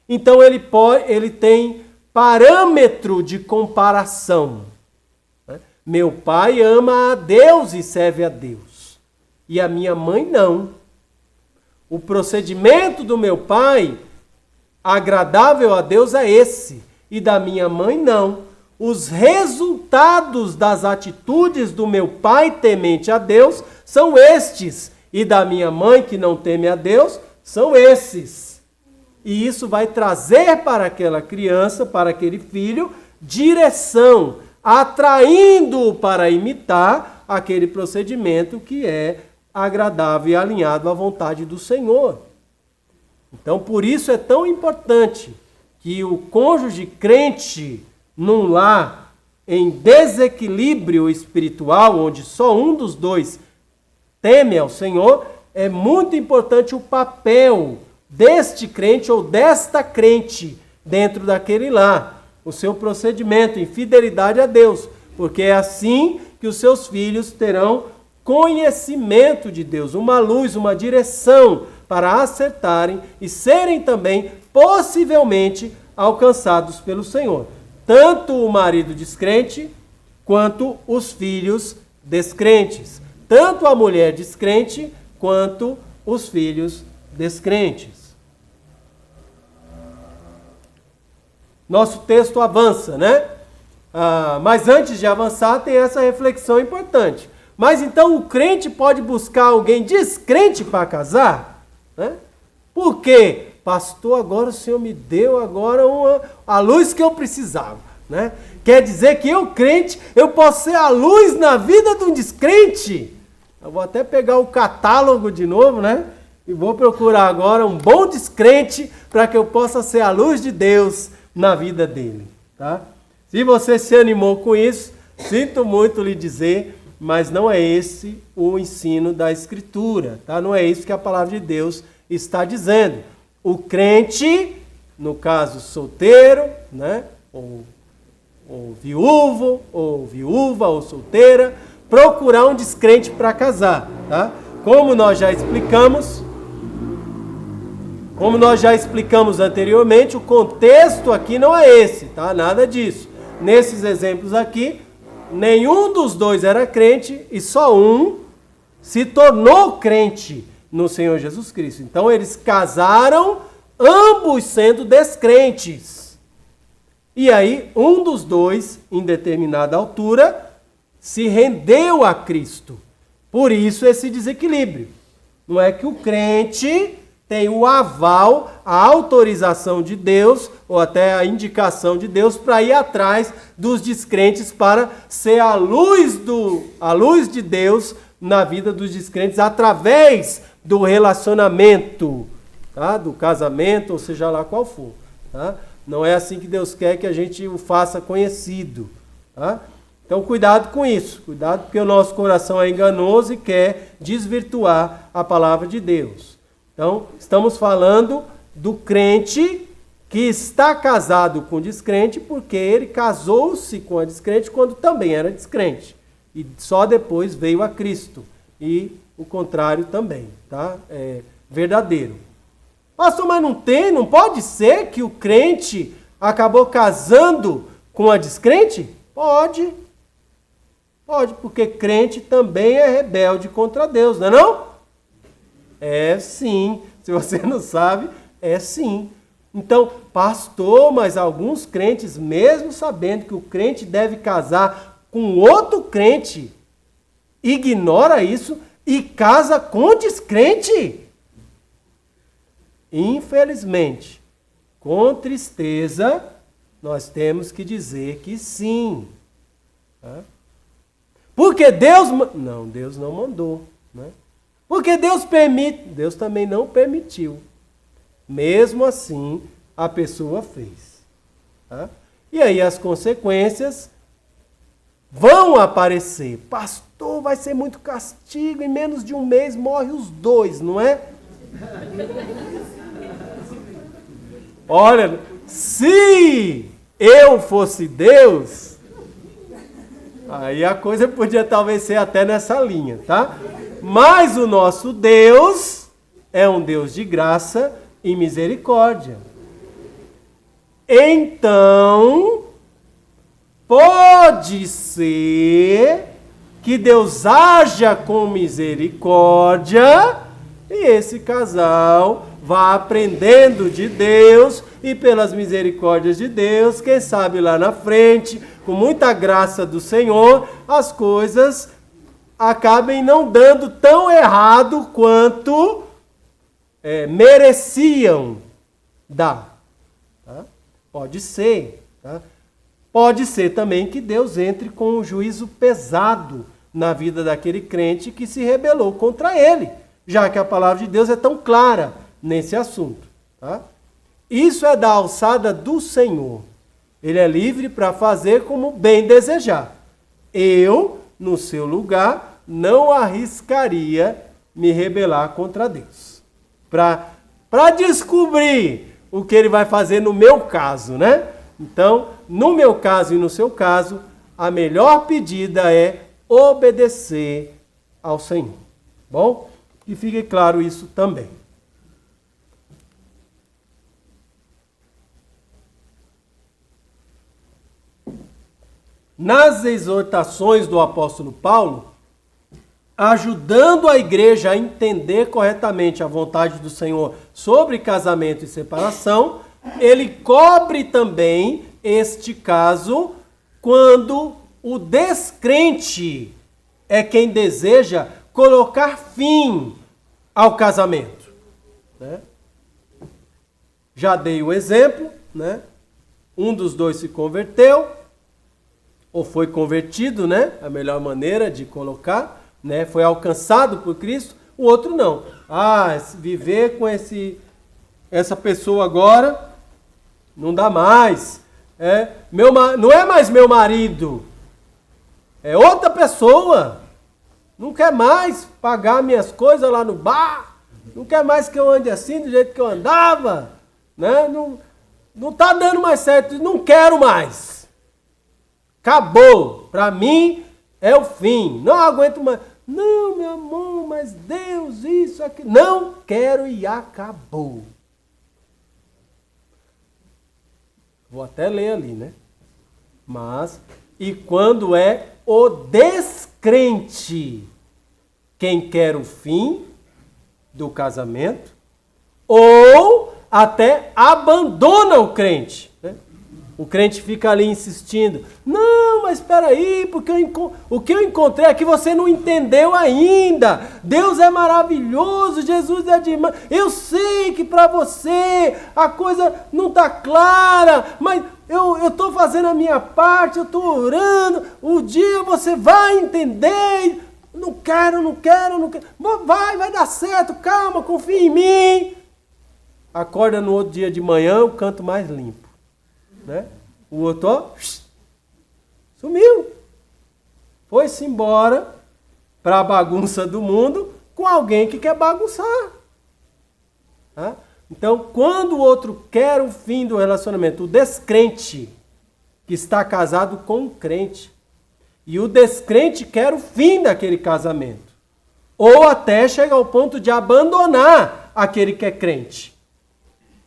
então ele tem parâmetro de comparação. Meu pai ama a Deus e serve a Deus, e a minha mãe não. O procedimento do meu pai, agradável a Deus, é esse, e da minha mãe não. Os resultados das atitudes do meu pai temente a Deus são estes, e da minha mãe que não teme a Deus são esses. E isso vai trazer para aquela criança, para aquele filho, direção, atraindo-o para imitar aquele procedimento que é agradável e alinhado à vontade do Senhor. Então, por isso é tão importante que o cônjuge crente num lar em desequilíbrio espiritual, onde só um dos dois teme ao Senhor, é muito importante o papel deste crente ou desta crente dentro daquele lar, o seu procedimento em fidelidade a Deus, porque é assim que os seus filhos terão conhecimento de Deus, uma luz, uma direção para acertarem e serem também possivelmente alcançados pelo Senhor. Tanto o marido descrente, quanto os filhos descrentes. Tanto a mulher descrente, quanto os filhos descrentes. Nosso texto avança, né? Mas antes de avançar, tem essa reflexão importante. Mas então o crente pode buscar alguém descrente para casar? Né? Por quê? Pastor, agora o Senhor me deu agora a luz que eu precisava. Né? Quer dizer que eu, crente, eu posso ser a luz na vida de um descrente? Eu vou até pegar o catálogo de novo, né? E vou procurar agora um bom descrente para que eu possa ser a luz de Deus na vida dele. Tá? Se você se animou com isso, sinto muito lhe dizer, mas não é esse o ensino da Escritura. Tá? Não é isso que a palavra de Deus está dizendo. O crente, no caso solteiro, né? ou viúvo, ou viúva, ou solteira, procurar um descrente para casar. Tá? Como nós já explicamos anteriormente, o contexto aqui não é esse, tá? Nada disso. Nesses exemplos aqui, nenhum dos dois era crente e só um se tornou crente no Senhor Jesus Cristo. Então eles casaram, ambos sendo descrentes. E aí um dos dois, em determinada altura, se rendeu a Cristo. Por isso esse desequilíbrio. Não é que o crente tem o aval, a autorização de Deus, ou até a indicação de Deus, para ir atrás dos descrentes para ser a luz de Deus na vida dos descrentes, através do relacionamento, tá? Do casamento, ou seja lá qual for. Tá? Não é assim que Deus quer que a gente o faça conhecido. Tá? Então cuidado com isso, cuidado porque o nosso coração é enganoso e quer desvirtuar a palavra de Deus. Então, estamos falando do crente que está casado com descrente porque ele casou-se com a descrente quando também era descrente. E só depois veio a Cristo. E o contrário também, tá? É verdadeiro. Pastor, mas não pode ser que o crente acabou casando com a descrente? Pode. Pode, porque crente também é rebelde contra Deus, não é não? É sim. Se você não sabe, é sim. Então, pastor, mas alguns crentes, mesmo sabendo que o crente deve casar com outro crente, ignora isso e casa com descrente. Infelizmente, com tristeza, nós temos que dizer que sim. Porque Deus... Não, Deus não mandou. Né? Porque Deus permite... Deus também não permitiu. Mesmo assim, a pessoa fez. Tá? E aí as consequências vão aparecer. Pastor, vai ser muito castigo. Em menos de um mês morre os dois, não é? Olha, se eu fosse Deus, aí a coisa podia talvez ser até nessa linha, tá? Mas o nosso Deus é um Deus de graça e misericórdia. Então, pode ser que Deus haja com misericórdia e esse casal vá aprendendo de Deus e pelas misericórdias de Deus, quem sabe lá na frente, com muita graça do Senhor, as coisas acabem não dando tão errado quanto mereciam dar. Tá? Pode ser. Tá? Pode ser também que Deus entre com um juízo pesado na vida daquele crente que se rebelou contra ele, já que a palavra de Deus é tão clara nesse assunto. Tá? Isso é da alçada do Senhor. Ele é livre para fazer como bem desejar. Eu, no seu lugar, não arriscaria me rebelar contra Deus. Para descobrir o que ele vai fazer no meu caso, né? Então, no meu caso e no seu caso, a melhor pedida é obedecer ao Senhor. Bom? Que fique claro isso também. Nas exortações do apóstolo Paulo, ajudando a igreja a entender corretamente a vontade do Senhor sobre casamento e separação, ele cobre também este caso quando o descrente é quem deseja colocar fim ao casamento. Né? Já dei o exemplo, né? Um dos dois se converteu, ou foi convertido, né? A melhor maneira de colocar, né? Foi alcançado por Cristo, o outro não. Viver com essa pessoa agora não dá mais. Não é mais meu marido, é outra pessoa. Não quer mais pagar minhas coisas lá no bar, não quer mais que eu ande assim do jeito que eu andava, né? Não está dando mais certo, não quero mais. Acabou. Para mim é o fim. Não aguento mais. Não, meu amor, mas Deus, isso, aqui. Não quero e acabou. Vou até ler ali, né? Mas, e quando é o descrente quem quer o fim do casamento, ou até abandona o crente, né? O crente fica ali insistindo. Não, mas espera aí, porque o que eu encontrei é que você não entendeu ainda. Deus é maravilhoso, Jesus é demais. Eu sei que para você a coisa não está clara, mas eu estou fazendo a minha parte, eu estou orando. Um dia você vai entender. Não quero. Vai dar certo, calma, confia em mim. Acorda no outro dia de manhã, o canto mais limpo. Né? O outro, ó, sumiu. Foi-se embora para a bagunça do mundo com alguém que quer bagunçar. Tá? Então, quando o outro quer o fim do relacionamento, o descrente que está casado com um crente, e o descrente quer o fim daquele casamento, ou até chega ao ponto de abandonar aquele que é crente,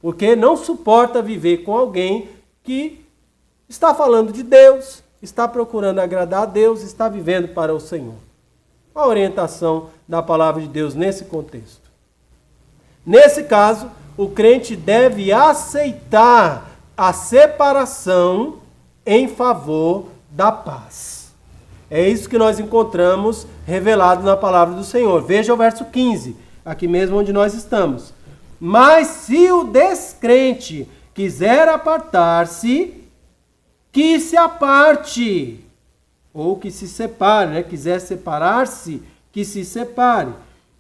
porque não suporta viver com alguém que está falando de Deus, está procurando agradar a Deus, está vivendo para o Senhor. Qual a orientação da palavra de Deus nesse contexto? Nesse caso, o crente deve aceitar a separação em favor da paz. É isso que nós encontramos revelado na palavra do Senhor. Veja o verso 15, aqui mesmo onde nós estamos. Mas se o descrente quiser apartar-se, que se aparte, ou que se separe, né? Quiser separar-se, que se separe.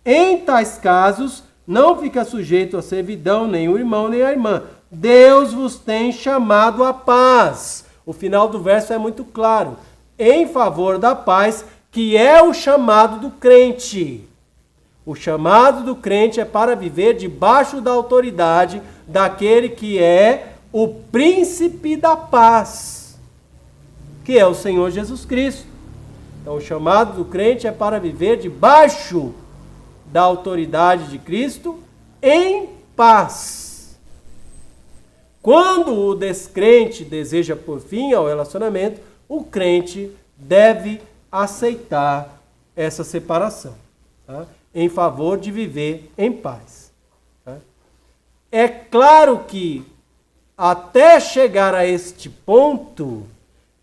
Em tais casos, não fica sujeito à servidão nem o irmão nem a irmã. Deus vos tem chamado à paz. O final do verso é muito claro. Em favor da paz, que é o chamado do crente. O chamado do crente é para viver debaixo da autoridade daquele que é o príncipe da paz, que é o Senhor Jesus Cristo. Então, o chamado do crente é para viver debaixo da autoridade de Cristo em paz. Quando o descrente deseja pôr fim ao relacionamento, o crente deve aceitar essa separação, tá? Em favor de viver em paz. Tá? É claro que até chegar a este ponto,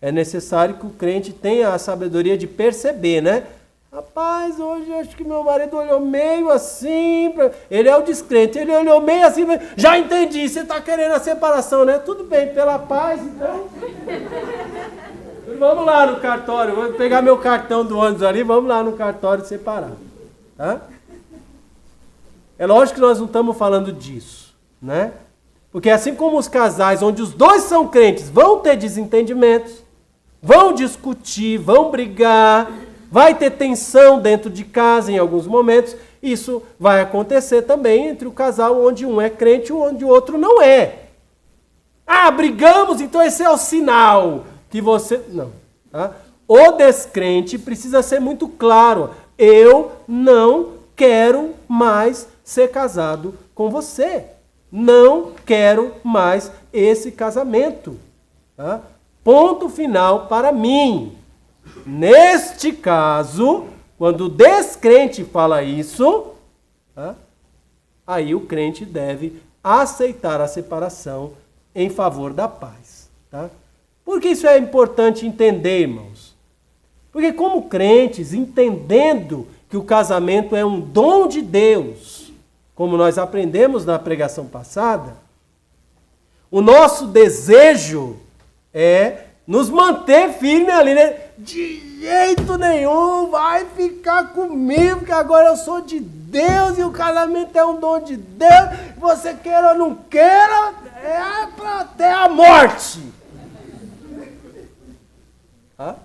é necessário que o crente tenha a sabedoria de perceber, né? Rapaz, hoje acho que meu marido olhou meio assim, ele é o descrente, ele olhou meio assim, já entendi, você está querendo a separação, né? Tudo bem, pela paz, então. Vamos lá no cartório, vou pegar meu cartão do ônibus ali, vamos lá no cartório separar. Tá? É lógico que nós não estamos falando disso, né? Porque assim como os casais onde os dois são crentes vão ter desentendimentos, vão discutir, vão brigar, vai ter tensão dentro de casa em alguns momentos, isso vai acontecer também entre o casal onde um é crente e onde o outro não é. Ah, brigamos, então esse é o sinal que você... Não. Tá? O descrente precisa ser muito claro. Eu não quero mais ser casado com você. Não quero mais esse casamento. Tá? Ponto final para mim. Neste caso, quando o descrente fala isso, tá? Aí o crente deve aceitar a separação em favor da paz. Tá? Por que isso é importante entender, irmãos? Porque como crentes, entendendo que o casamento é um dom de Deus, como nós aprendemos na pregação passada, o nosso desejo é nos manter firme ali, né? De jeito nenhum, vai ficar comigo, que agora eu sou de Deus e o casamento é um dom de Deus, você queira ou não queira, é para até a morte. Tá?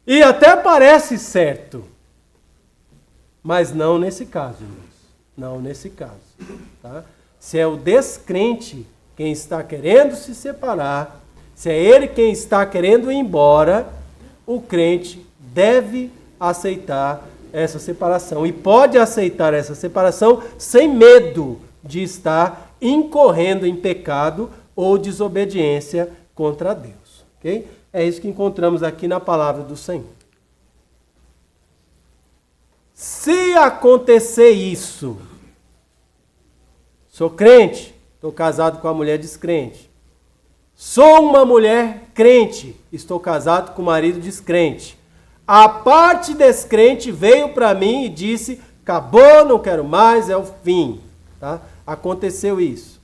E até parece certo, mas não nesse caso, irmãos. Não nesse caso. Tá? Se é o descrente quem está querendo se separar, se é ele quem está querendo ir embora, o crente deve aceitar essa separação. E pode aceitar essa separação sem medo de estar incorrendo em pecado ou desobediência contra Deus. Okay? É isso que encontramos aqui na palavra do Senhor. Se acontecer isso, sou crente, estou casado com a mulher descrente. Sou uma mulher crente, estou casado com o marido descrente. A parte descrente veio para mim e disse, acabou, não quero mais, é o fim. Tá? Aconteceu isso.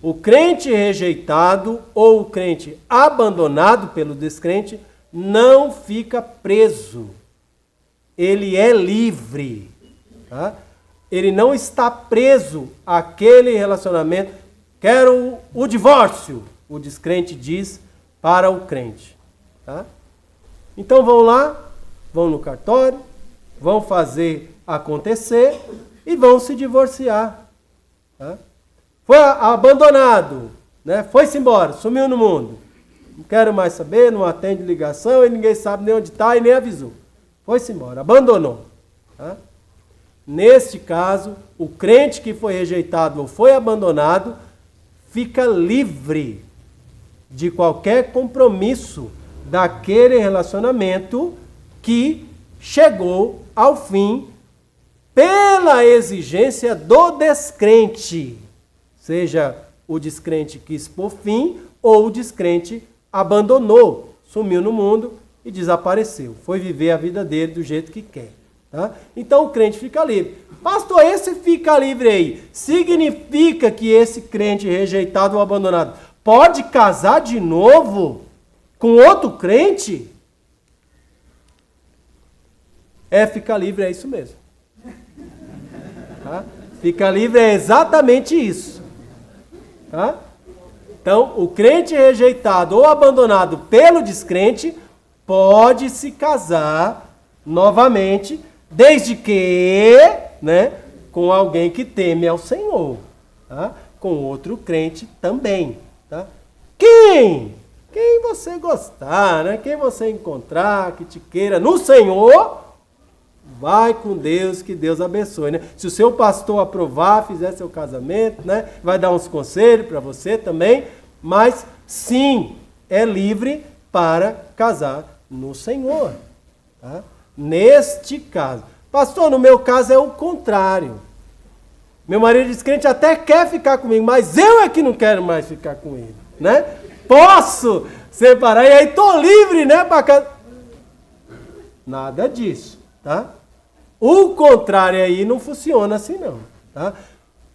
O crente rejeitado ou o crente abandonado pelo descrente não fica preso. Ele é livre. Tá? Ele não está preso àquele relacionamento. Quero o divórcio, o descrente diz para o crente. Tá? Então vão lá, vão no cartório, vão fazer acontecer e vão se divorciar. Tá? Foi abandonado, né? Foi-se embora, sumiu no mundo. Não quero mais saber, não atende ligação e ninguém sabe nem onde está e nem avisou. Foi-se embora, abandonou. Tá? Neste caso, o crente que foi rejeitado ou foi abandonado fica livre de qualquer compromisso daquele relacionamento que chegou ao fim pela exigência do descrente, seja o descrente quis pôr fim ou o descrente abandonou, sumiu no mundo e desapareceu, foi viver a vida dele do jeito que quer. Tá? Então o crente fica livre. Pastor, esse fica livre aí significa que esse crente rejeitado ou abandonado pode casar de novo com outro crente? Fica livre, é isso mesmo. Tá? Fica livre é exatamente isso. Tá? Então, o crente rejeitado ou abandonado pelo descrente pode se casar novamente, desde que, né, com alguém que teme ao Senhor, tá? Com outro crente também. Tá? Quem você gostar, né? Quem você encontrar, que te queira no Senhor, vai com Deus, que Deus abençoe, né? Se o seu pastor aprovar, fizer seu casamento, né? Vai dar uns conselhos para você também, mas sim, é livre para casar no Senhor. Tá? Neste caso. Pastor, no meu caso é o contrário. Meu marido descrente até quer ficar comigo, mas eu é que não quero mais ficar com ele, né? Posso separar e aí tô livre, né, para casar. Nada disso, tá? O contrário aí não funciona assim não, tá?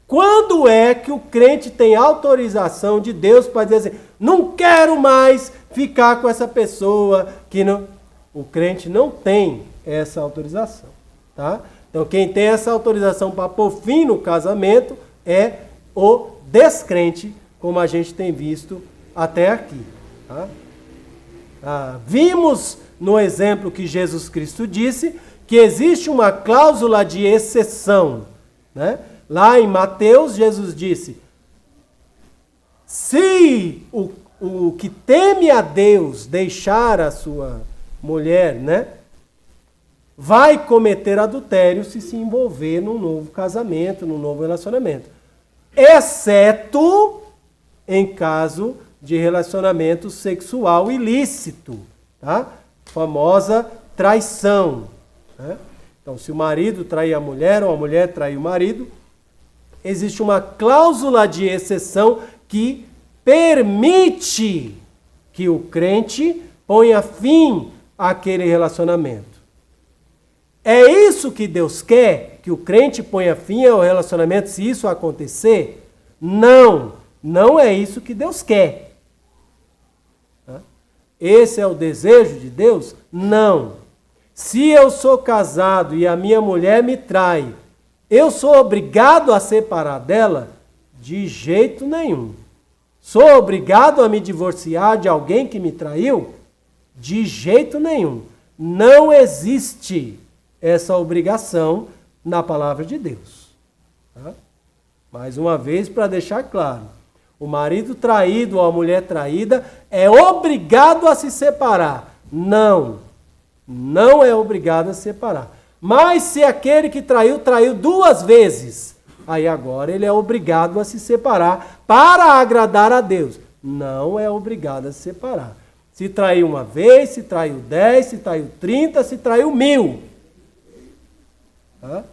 Quando é que o crente tem autorização de Deus para dizer assim, não quero mais ficar com essa pessoa que não... O crente não tem essa autorização, tá? Então quem tem essa autorização para pôr fim no casamento é o descrente, como a gente tem visto até aqui, tá? Vimos no exemplo que Jesus Cristo disse que existe uma cláusula de exceção, né? Lá em Mateus, Jesus disse, se o que teme a Deus deixar a sua mulher, né, vai cometer adultério se envolver num novo casamento, num novo relacionamento, exceto em caso de relacionamento sexual ilícito, tá? Famosa traição, né? Então, se o marido trair a mulher ou a mulher trair o marido, existe uma cláusula de exceção que permite que o crente ponha fim àquele relacionamento. É isso que Deus quer? Que o crente ponha fim ao relacionamento se isso acontecer? Não, não é isso que Deus quer. Esse é o desejo de Deus? Não. Se eu sou casado e a minha mulher me trai, eu sou obrigado a separar dela? De jeito nenhum. Sou obrigado a me divorciar de alguém que me traiu? De jeito nenhum. Não existe essa obrigação na palavra de Deus. Tá? Mais uma vez, para deixar claro, o marido traído ou a mulher traída é obrigado a se separar. Não, não é obrigado a se separar. Mas se aquele que traiu 2 vezes, aí agora ele é obrigado a se separar para agradar a Deus. Não é obrigado a se separar. Se traiu 1 vez, se traiu 10, se traiu 30, se traiu 1000. Tá?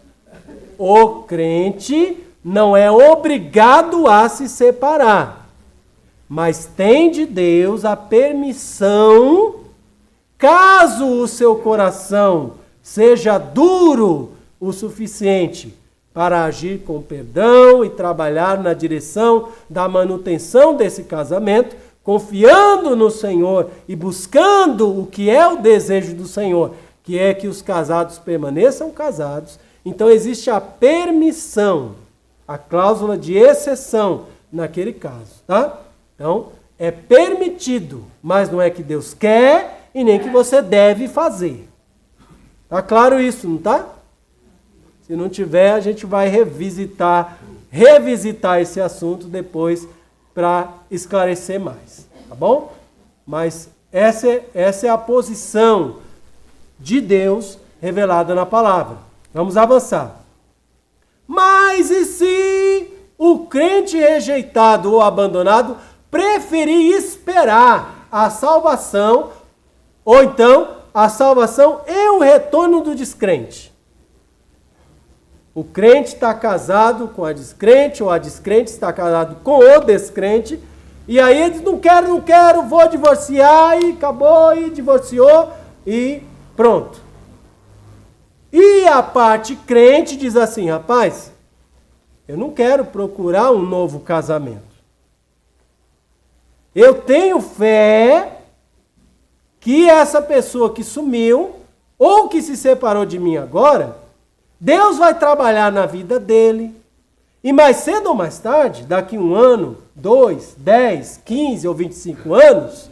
O crente não é obrigado a se separar, mas tem de Deus a permissão, caso o seu coração seja duro o suficiente para agir com perdão e trabalhar na direção da manutenção desse casamento, confiando no Senhor e buscando o que é o desejo do Senhor, que é que os casados permaneçam casados. Então existe a permissão, a cláusula de exceção naquele caso, tá? Então é permitido, mas não é que Deus quer e nem que você deve fazer. Tá claro isso, não tá? Se não tiver, a gente vai revisitar esse assunto depois para esclarecer mais, tá bom? Mas essa é a posição de Deus revelada na palavra. Vamos avançar. Mas e se o crente rejeitado ou abandonado preferir esperar a salvação, ou então a salvação e o retorno do descrente. O crente está casado com a descrente, ou a descrente está casado com o descrente, e aí ele diz, não quero, vou divorciar, e acabou, e divorciou, e pronto. E a parte crente diz assim, rapaz, eu não quero procurar um novo casamento. Eu tenho fé que essa pessoa que sumiu, ou que se separou de mim agora, Deus vai trabalhar na vida dele. E mais cedo ou mais tarde, daqui 1 ano, 2, 10, 15 ou 25 anos,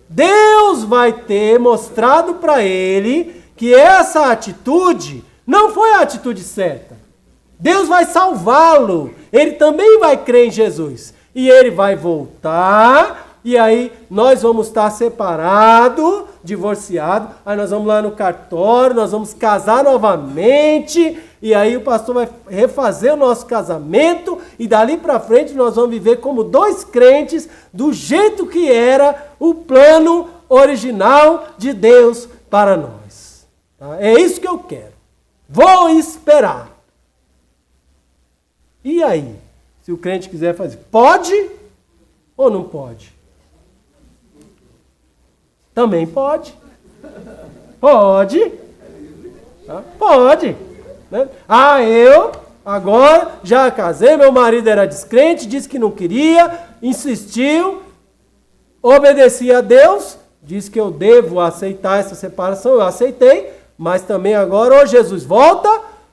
Deus vai ter mostrado para ele que essa atitude não foi a atitude certa. Deus vai salvá-lo. Ele também vai crer em Jesus. E ele vai voltar. E aí nós vamos estar separados, divorciados, aí nós vamos lá no cartório, nós vamos casar novamente, e aí o pastor vai refazer o nosso casamento, e dali para frente nós vamos viver como 2 crentes, do jeito que era o plano original de Deus para nós. Tá? É isso que eu quero. Vou esperar. E aí? Se o crente quiser fazer, pode ou não pode? Também pode. Pode. Tá? Pode. Né? Eu agora já casei, meu marido era descrente, disse que não queria, insistiu, obedeci a Deus, disse que eu devo aceitar essa separação, eu aceitei, mas também agora ou Jesus volta,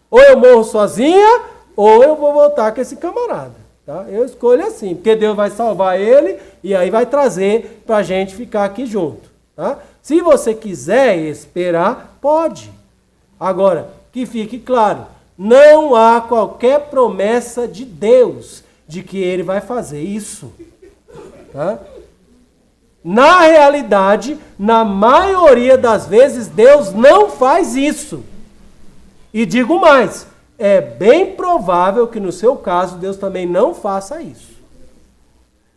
ou eu morro sozinha, ou eu vou voltar com esse camarada. Tá? Eu escolho assim, porque Deus vai salvar ele e aí vai trazer para a gente ficar aqui junto. Tá? Se você quiser esperar, pode. Agora, que fique claro, não há qualquer promessa de Deus de que ele vai fazer isso. Tá? Na realidade, na maioria das vezes, Deus não faz isso. E digo mais, é bem provável que no seu caso Deus também não faça isso.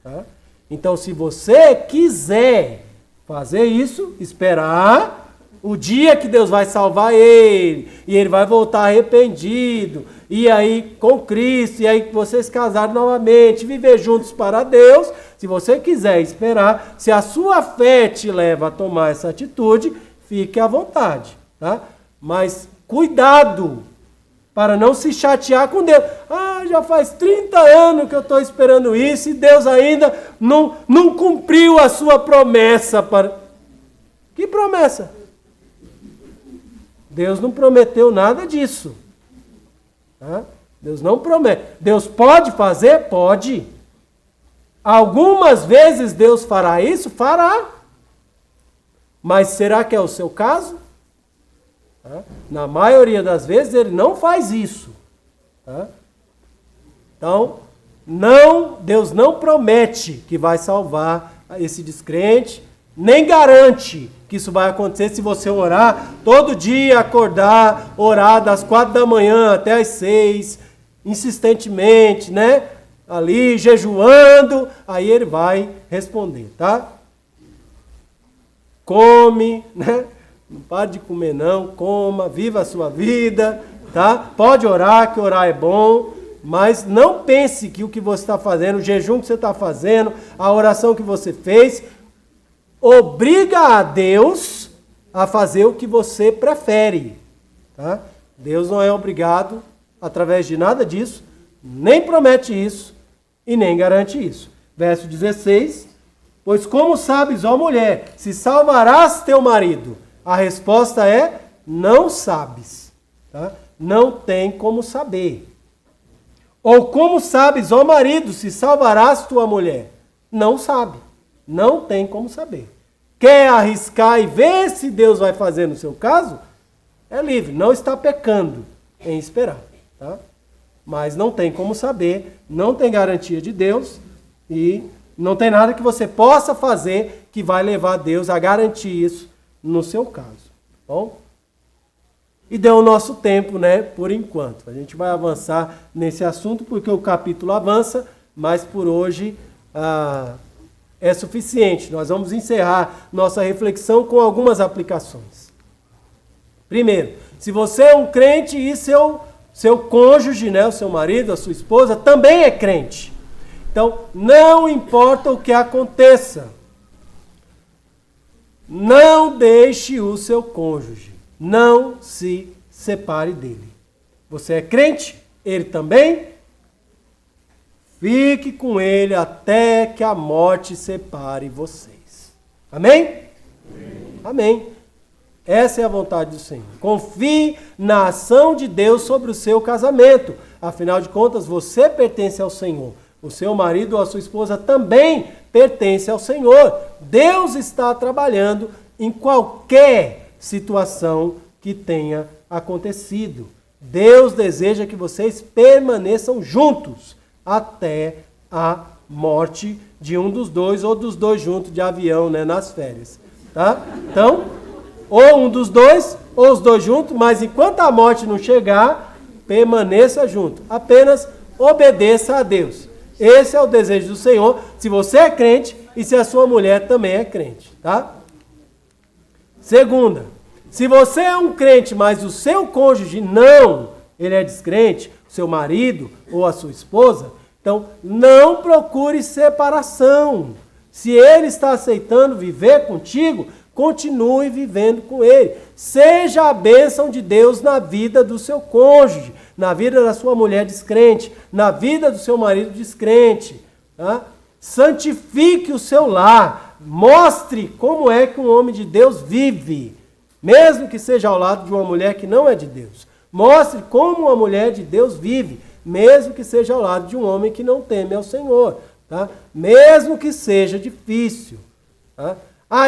Tá? Então, se você quiser fazer isso, esperar o dia que Deus vai salvar ele, e ele vai voltar arrependido, e aí com Cristo, e aí vocês casarem novamente, viver juntos para Deus, se você quiser esperar, se a sua fé te leva a tomar essa atitude, fique à vontade. Tá? Mas cuidado para não se chatear com Deus. Já faz 30 anos que eu estou esperando isso e Deus ainda não cumpriu a sua promessa. Que promessa? Deus não prometeu nada disso. Tá? Deus não promete. Deus pode fazer? Pode. Algumas vezes Deus fará isso? Fará. Mas será que é o seu caso? Tá? Na maioria das vezes ele não faz isso. Tá? Então, Deus não promete que vai salvar esse descrente, nem garante que isso vai acontecer se você orar todo dia, acordar, orar das 4 da manhã até as 6, insistentemente, né? Ali jejuando, aí ele vai responder, tá? Come, né? Não pare de comer não, coma, viva a sua vida, tá? Pode orar, que orar é bom, mas não pense que o que você está fazendo, o jejum que você está fazendo, a oração que você fez, obriga a Deus a fazer o que você prefere. Tá? Deus não é obrigado, através de nada disso, nem promete isso e nem garante isso. Verso 16, pois como sabes, ó mulher, se salvarás teu marido? A resposta é, não sabes. Tá? Não tem como saber. Ou como sabes, ó marido, se salvarás tua mulher? Não sabe. Não tem como saber. Quer arriscar e ver se Deus vai fazer no seu caso? É livre. Não está pecando em esperar. Tá? Mas não tem como saber. Não tem garantia de Deus. E não tem nada que você possa fazer que vai levar Deus a garantir isso no seu caso. Bom? E deu o nosso tempo, né? Por enquanto. A gente vai avançar nesse assunto porque o capítulo avança, mas por hoje é suficiente. Nós vamos encerrar nossa reflexão com algumas aplicações. Primeiro, se você é um crente e seu cônjuge, né, o seu marido, a sua esposa, também é crente. Então, não importa o que aconteça, não deixe o seu cônjuge, não se separe dele. Você é crente? Ele também? Fique com ele até que a morte separe vocês. Amém? Amém. Essa é a vontade do Senhor. Confie na ação de Deus sobre o seu casamento. Afinal de contas, você pertence ao Senhor. O seu marido ou a sua esposa também pertence ao Senhor. Deus está trabalhando em qualquer situação que tenha acontecido. Deus deseja que vocês permaneçam juntos até a morte de um dos dois ou dos dois juntos de avião, né, nas férias. Tá? Então, ou um dos dois ou os dois juntos, mas enquanto a morte não chegar, permaneça junto. Apenas obedeça a Deus. Esse é o desejo do Senhor, se você é crente e se a sua mulher também é crente, tá? Segunda, se você é um crente, mas o seu cônjuge não, ele é descrente, o seu marido ou a sua esposa, então não procure separação. Se ele está aceitando viver contigo, continue vivendo com ele. Seja a bênção de Deus na vida do seu cônjuge, na vida da sua mulher descrente, na vida do seu marido descrente. Tá? Santifique o seu lar. Mostre como é que um homem de Deus vive, mesmo que seja ao lado de uma mulher que não é de Deus. Mostre como uma mulher de Deus vive, mesmo que seja ao lado de um homem que não teme ao Senhor. Tá? Mesmo que seja difícil. Tá?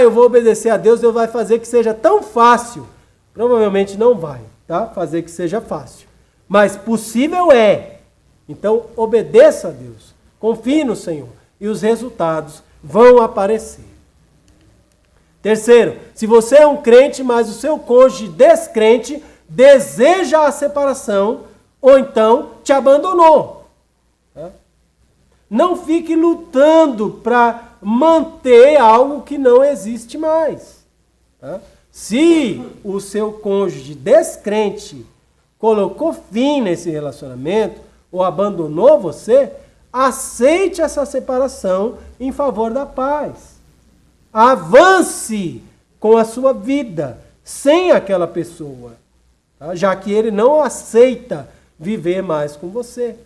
Eu vou obedecer a Deus, Deus vai fazer que seja tão fácil. Provavelmente não vai, tá? Fazer que seja fácil. Mas possível é. Então, obedeça a Deus. Confie no Senhor. E os resultados vão aparecer. Terceiro, se você é um crente, mas o seu cônjuge descrente deseja a separação, ou então te abandonou. Tá? Não fique lutando para manter algo que não existe mais. Tá? Se o seu cônjuge descrente colocou fim nesse relacionamento ou abandonou você, aceite essa separação em favor da paz. Avance com a sua vida sem aquela pessoa, tá? Já que ele não aceita viver mais com você.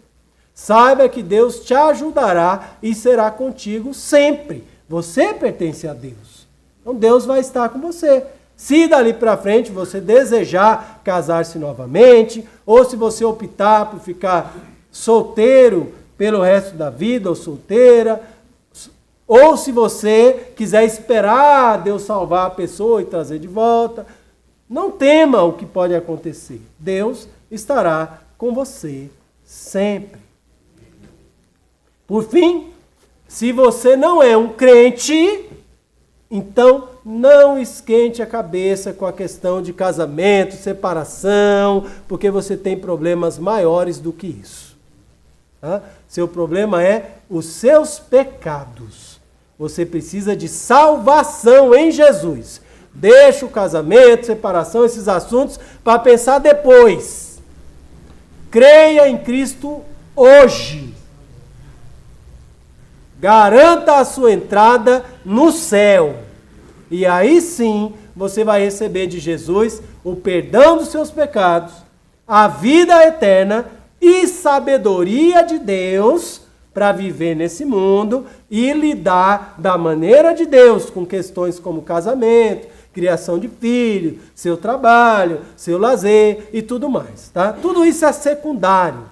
Saiba que Deus te ajudará e será contigo sempre. Você pertence a Deus. Então Deus vai estar com você. Se dali para frente você desejar casar-se novamente, ou se você optar por ficar solteiro pelo resto da vida, ou solteira, ou se você quiser esperar Deus salvar a pessoa e trazer de volta, não tema o que pode acontecer. Deus estará com você sempre. Por fim, se você não é um crente, então não esquente a cabeça com a questão de casamento, separação, porque você tem problemas maiores do que isso. Tá? Seu problema é os seus pecados. Você precisa de salvação em Jesus. Deixa o casamento, separação, esses assuntos para pensar depois. Creia em Cristo hoje. Garanta a sua entrada no céu. E aí sim, você vai receber de Jesus o perdão dos seus pecados, a vida eterna e sabedoria de Deus para viver nesse mundo e lidar da maneira de Deus com questões como casamento, criação de filho, seu trabalho, seu lazer e tudo mais. Tá? Tudo isso é secundário.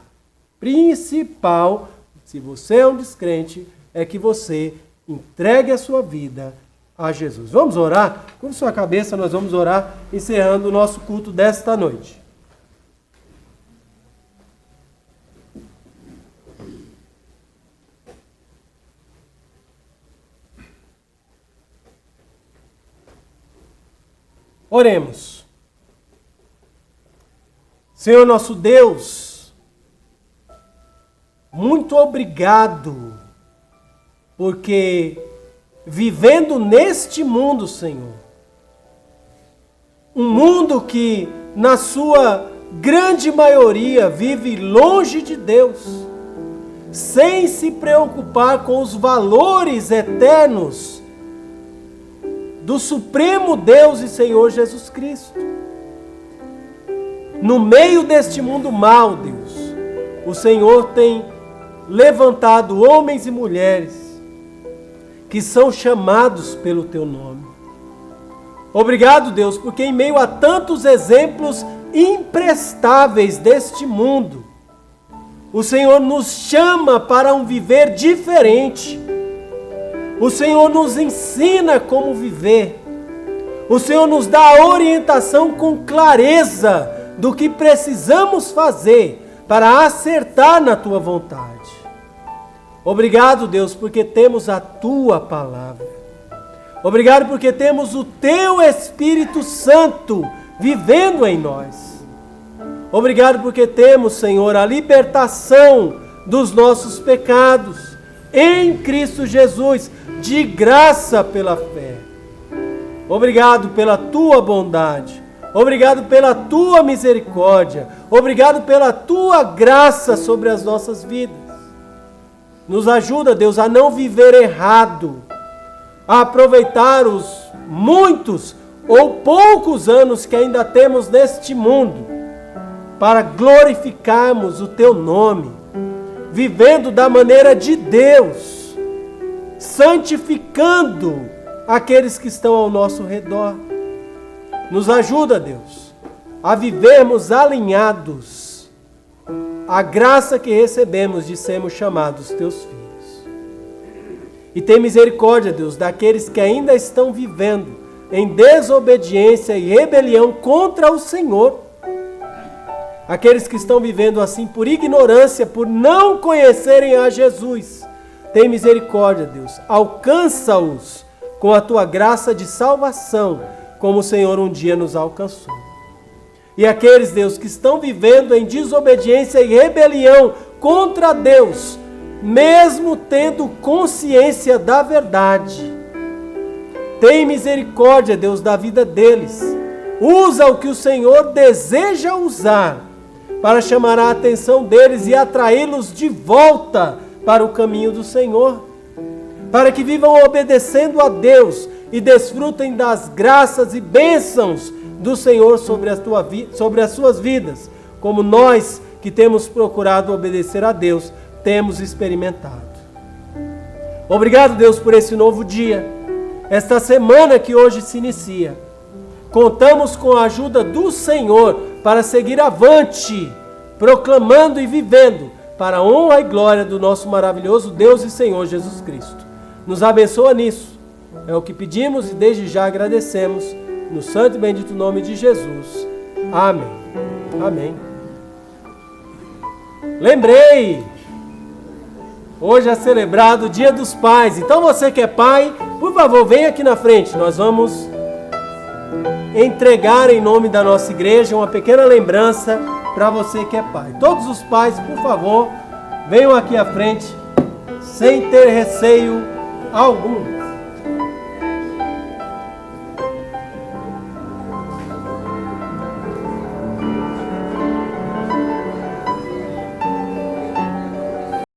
Principal, se você é um descrente, é que você entregue a sua vida a Jesus. Vamos orar? Com sua cabeça, nós vamos orar, encerrando o nosso culto desta noite. Oremos. Senhor nosso Deus, muito obrigado porque vivendo neste mundo, Senhor, um mundo que na sua grande maioria vive longe de Deus, sem se preocupar com os valores eternos do Supremo Deus e Senhor Jesus Cristo. No meio deste mundo mau, Deus, o Senhor tem levantado homens e mulheres que são chamados pelo Teu nome. Obrigado, Deus, porque em meio a tantos exemplos imprestáveis deste mundo, o Senhor nos chama para um viver diferente. O Senhor nos ensina como viver. O Senhor nos dá a orientação com clareza do que precisamos fazer para acertar na Tua vontade. Obrigado, Deus, porque temos a Tua palavra. Obrigado porque temos o Teu Espírito Santo vivendo em nós. Obrigado porque temos, Senhor, a libertação dos nossos pecados em Cristo Jesus, de graça pela fé. Obrigado pela Tua bondade. Obrigado pela Tua misericórdia. Obrigado pela Tua graça sobre as nossas vidas. Nos ajuda, Deus, a não viver errado, a aproveitar os muitos ou poucos anos que ainda temos neste mundo, para glorificarmos o Teu nome, vivendo da maneira de Deus, santificando aqueles que estão ao nosso redor. Nos ajuda, Deus, a vivermos alinhados à graça que recebemos de sermos chamados Teus filhos. E tem misericórdia, Deus, daqueles que ainda estão vivendo em desobediência e rebelião contra o Senhor. Aqueles que estão vivendo assim por ignorância, por não conhecerem a Jesus. Tem misericórdia, Deus. Alcança-os com a Tua graça de salvação, como o Senhor um dia nos alcançou. E aqueles, Deus, que estão vivendo em desobediência e rebelião contra Deus, mesmo tendo consciência da verdade, tem misericórdia, Deus, da vida deles. Usa o que o Senhor deseja usar para chamar a atenção deles e atraí-los de volta para o caminho do Senhor, para que vivam obedecendo a Deus e desfrutem das graças e bênçãos do Senhor sobre as suas vidas, como nós que temos procurado obedecer a Deus, temos experimentado. Obrigado, Deus, por esse novo dia, esta semana que hoje se inicia. Contamos com a ajuda do Senhor para seguir avante, proclamando e vivendo para a honra e glória do nosso maravilhoso Deus e Senhor Jesus Cristo. Nos abençoa nisso. É o que pedimos e desde já agradecemos, no santo e bendito nome de Jesus. Amém. Amém. Lembrei, hoje é celebrado o Dia dos Pais. Então você que é pai, por favor, venha aqui na frente. Nós vamos entregar em nome da nossa igreja uma pequena lembrança para você que é pai. Todos os pais, por favor, venham aqui à frente, sem ter receio algum.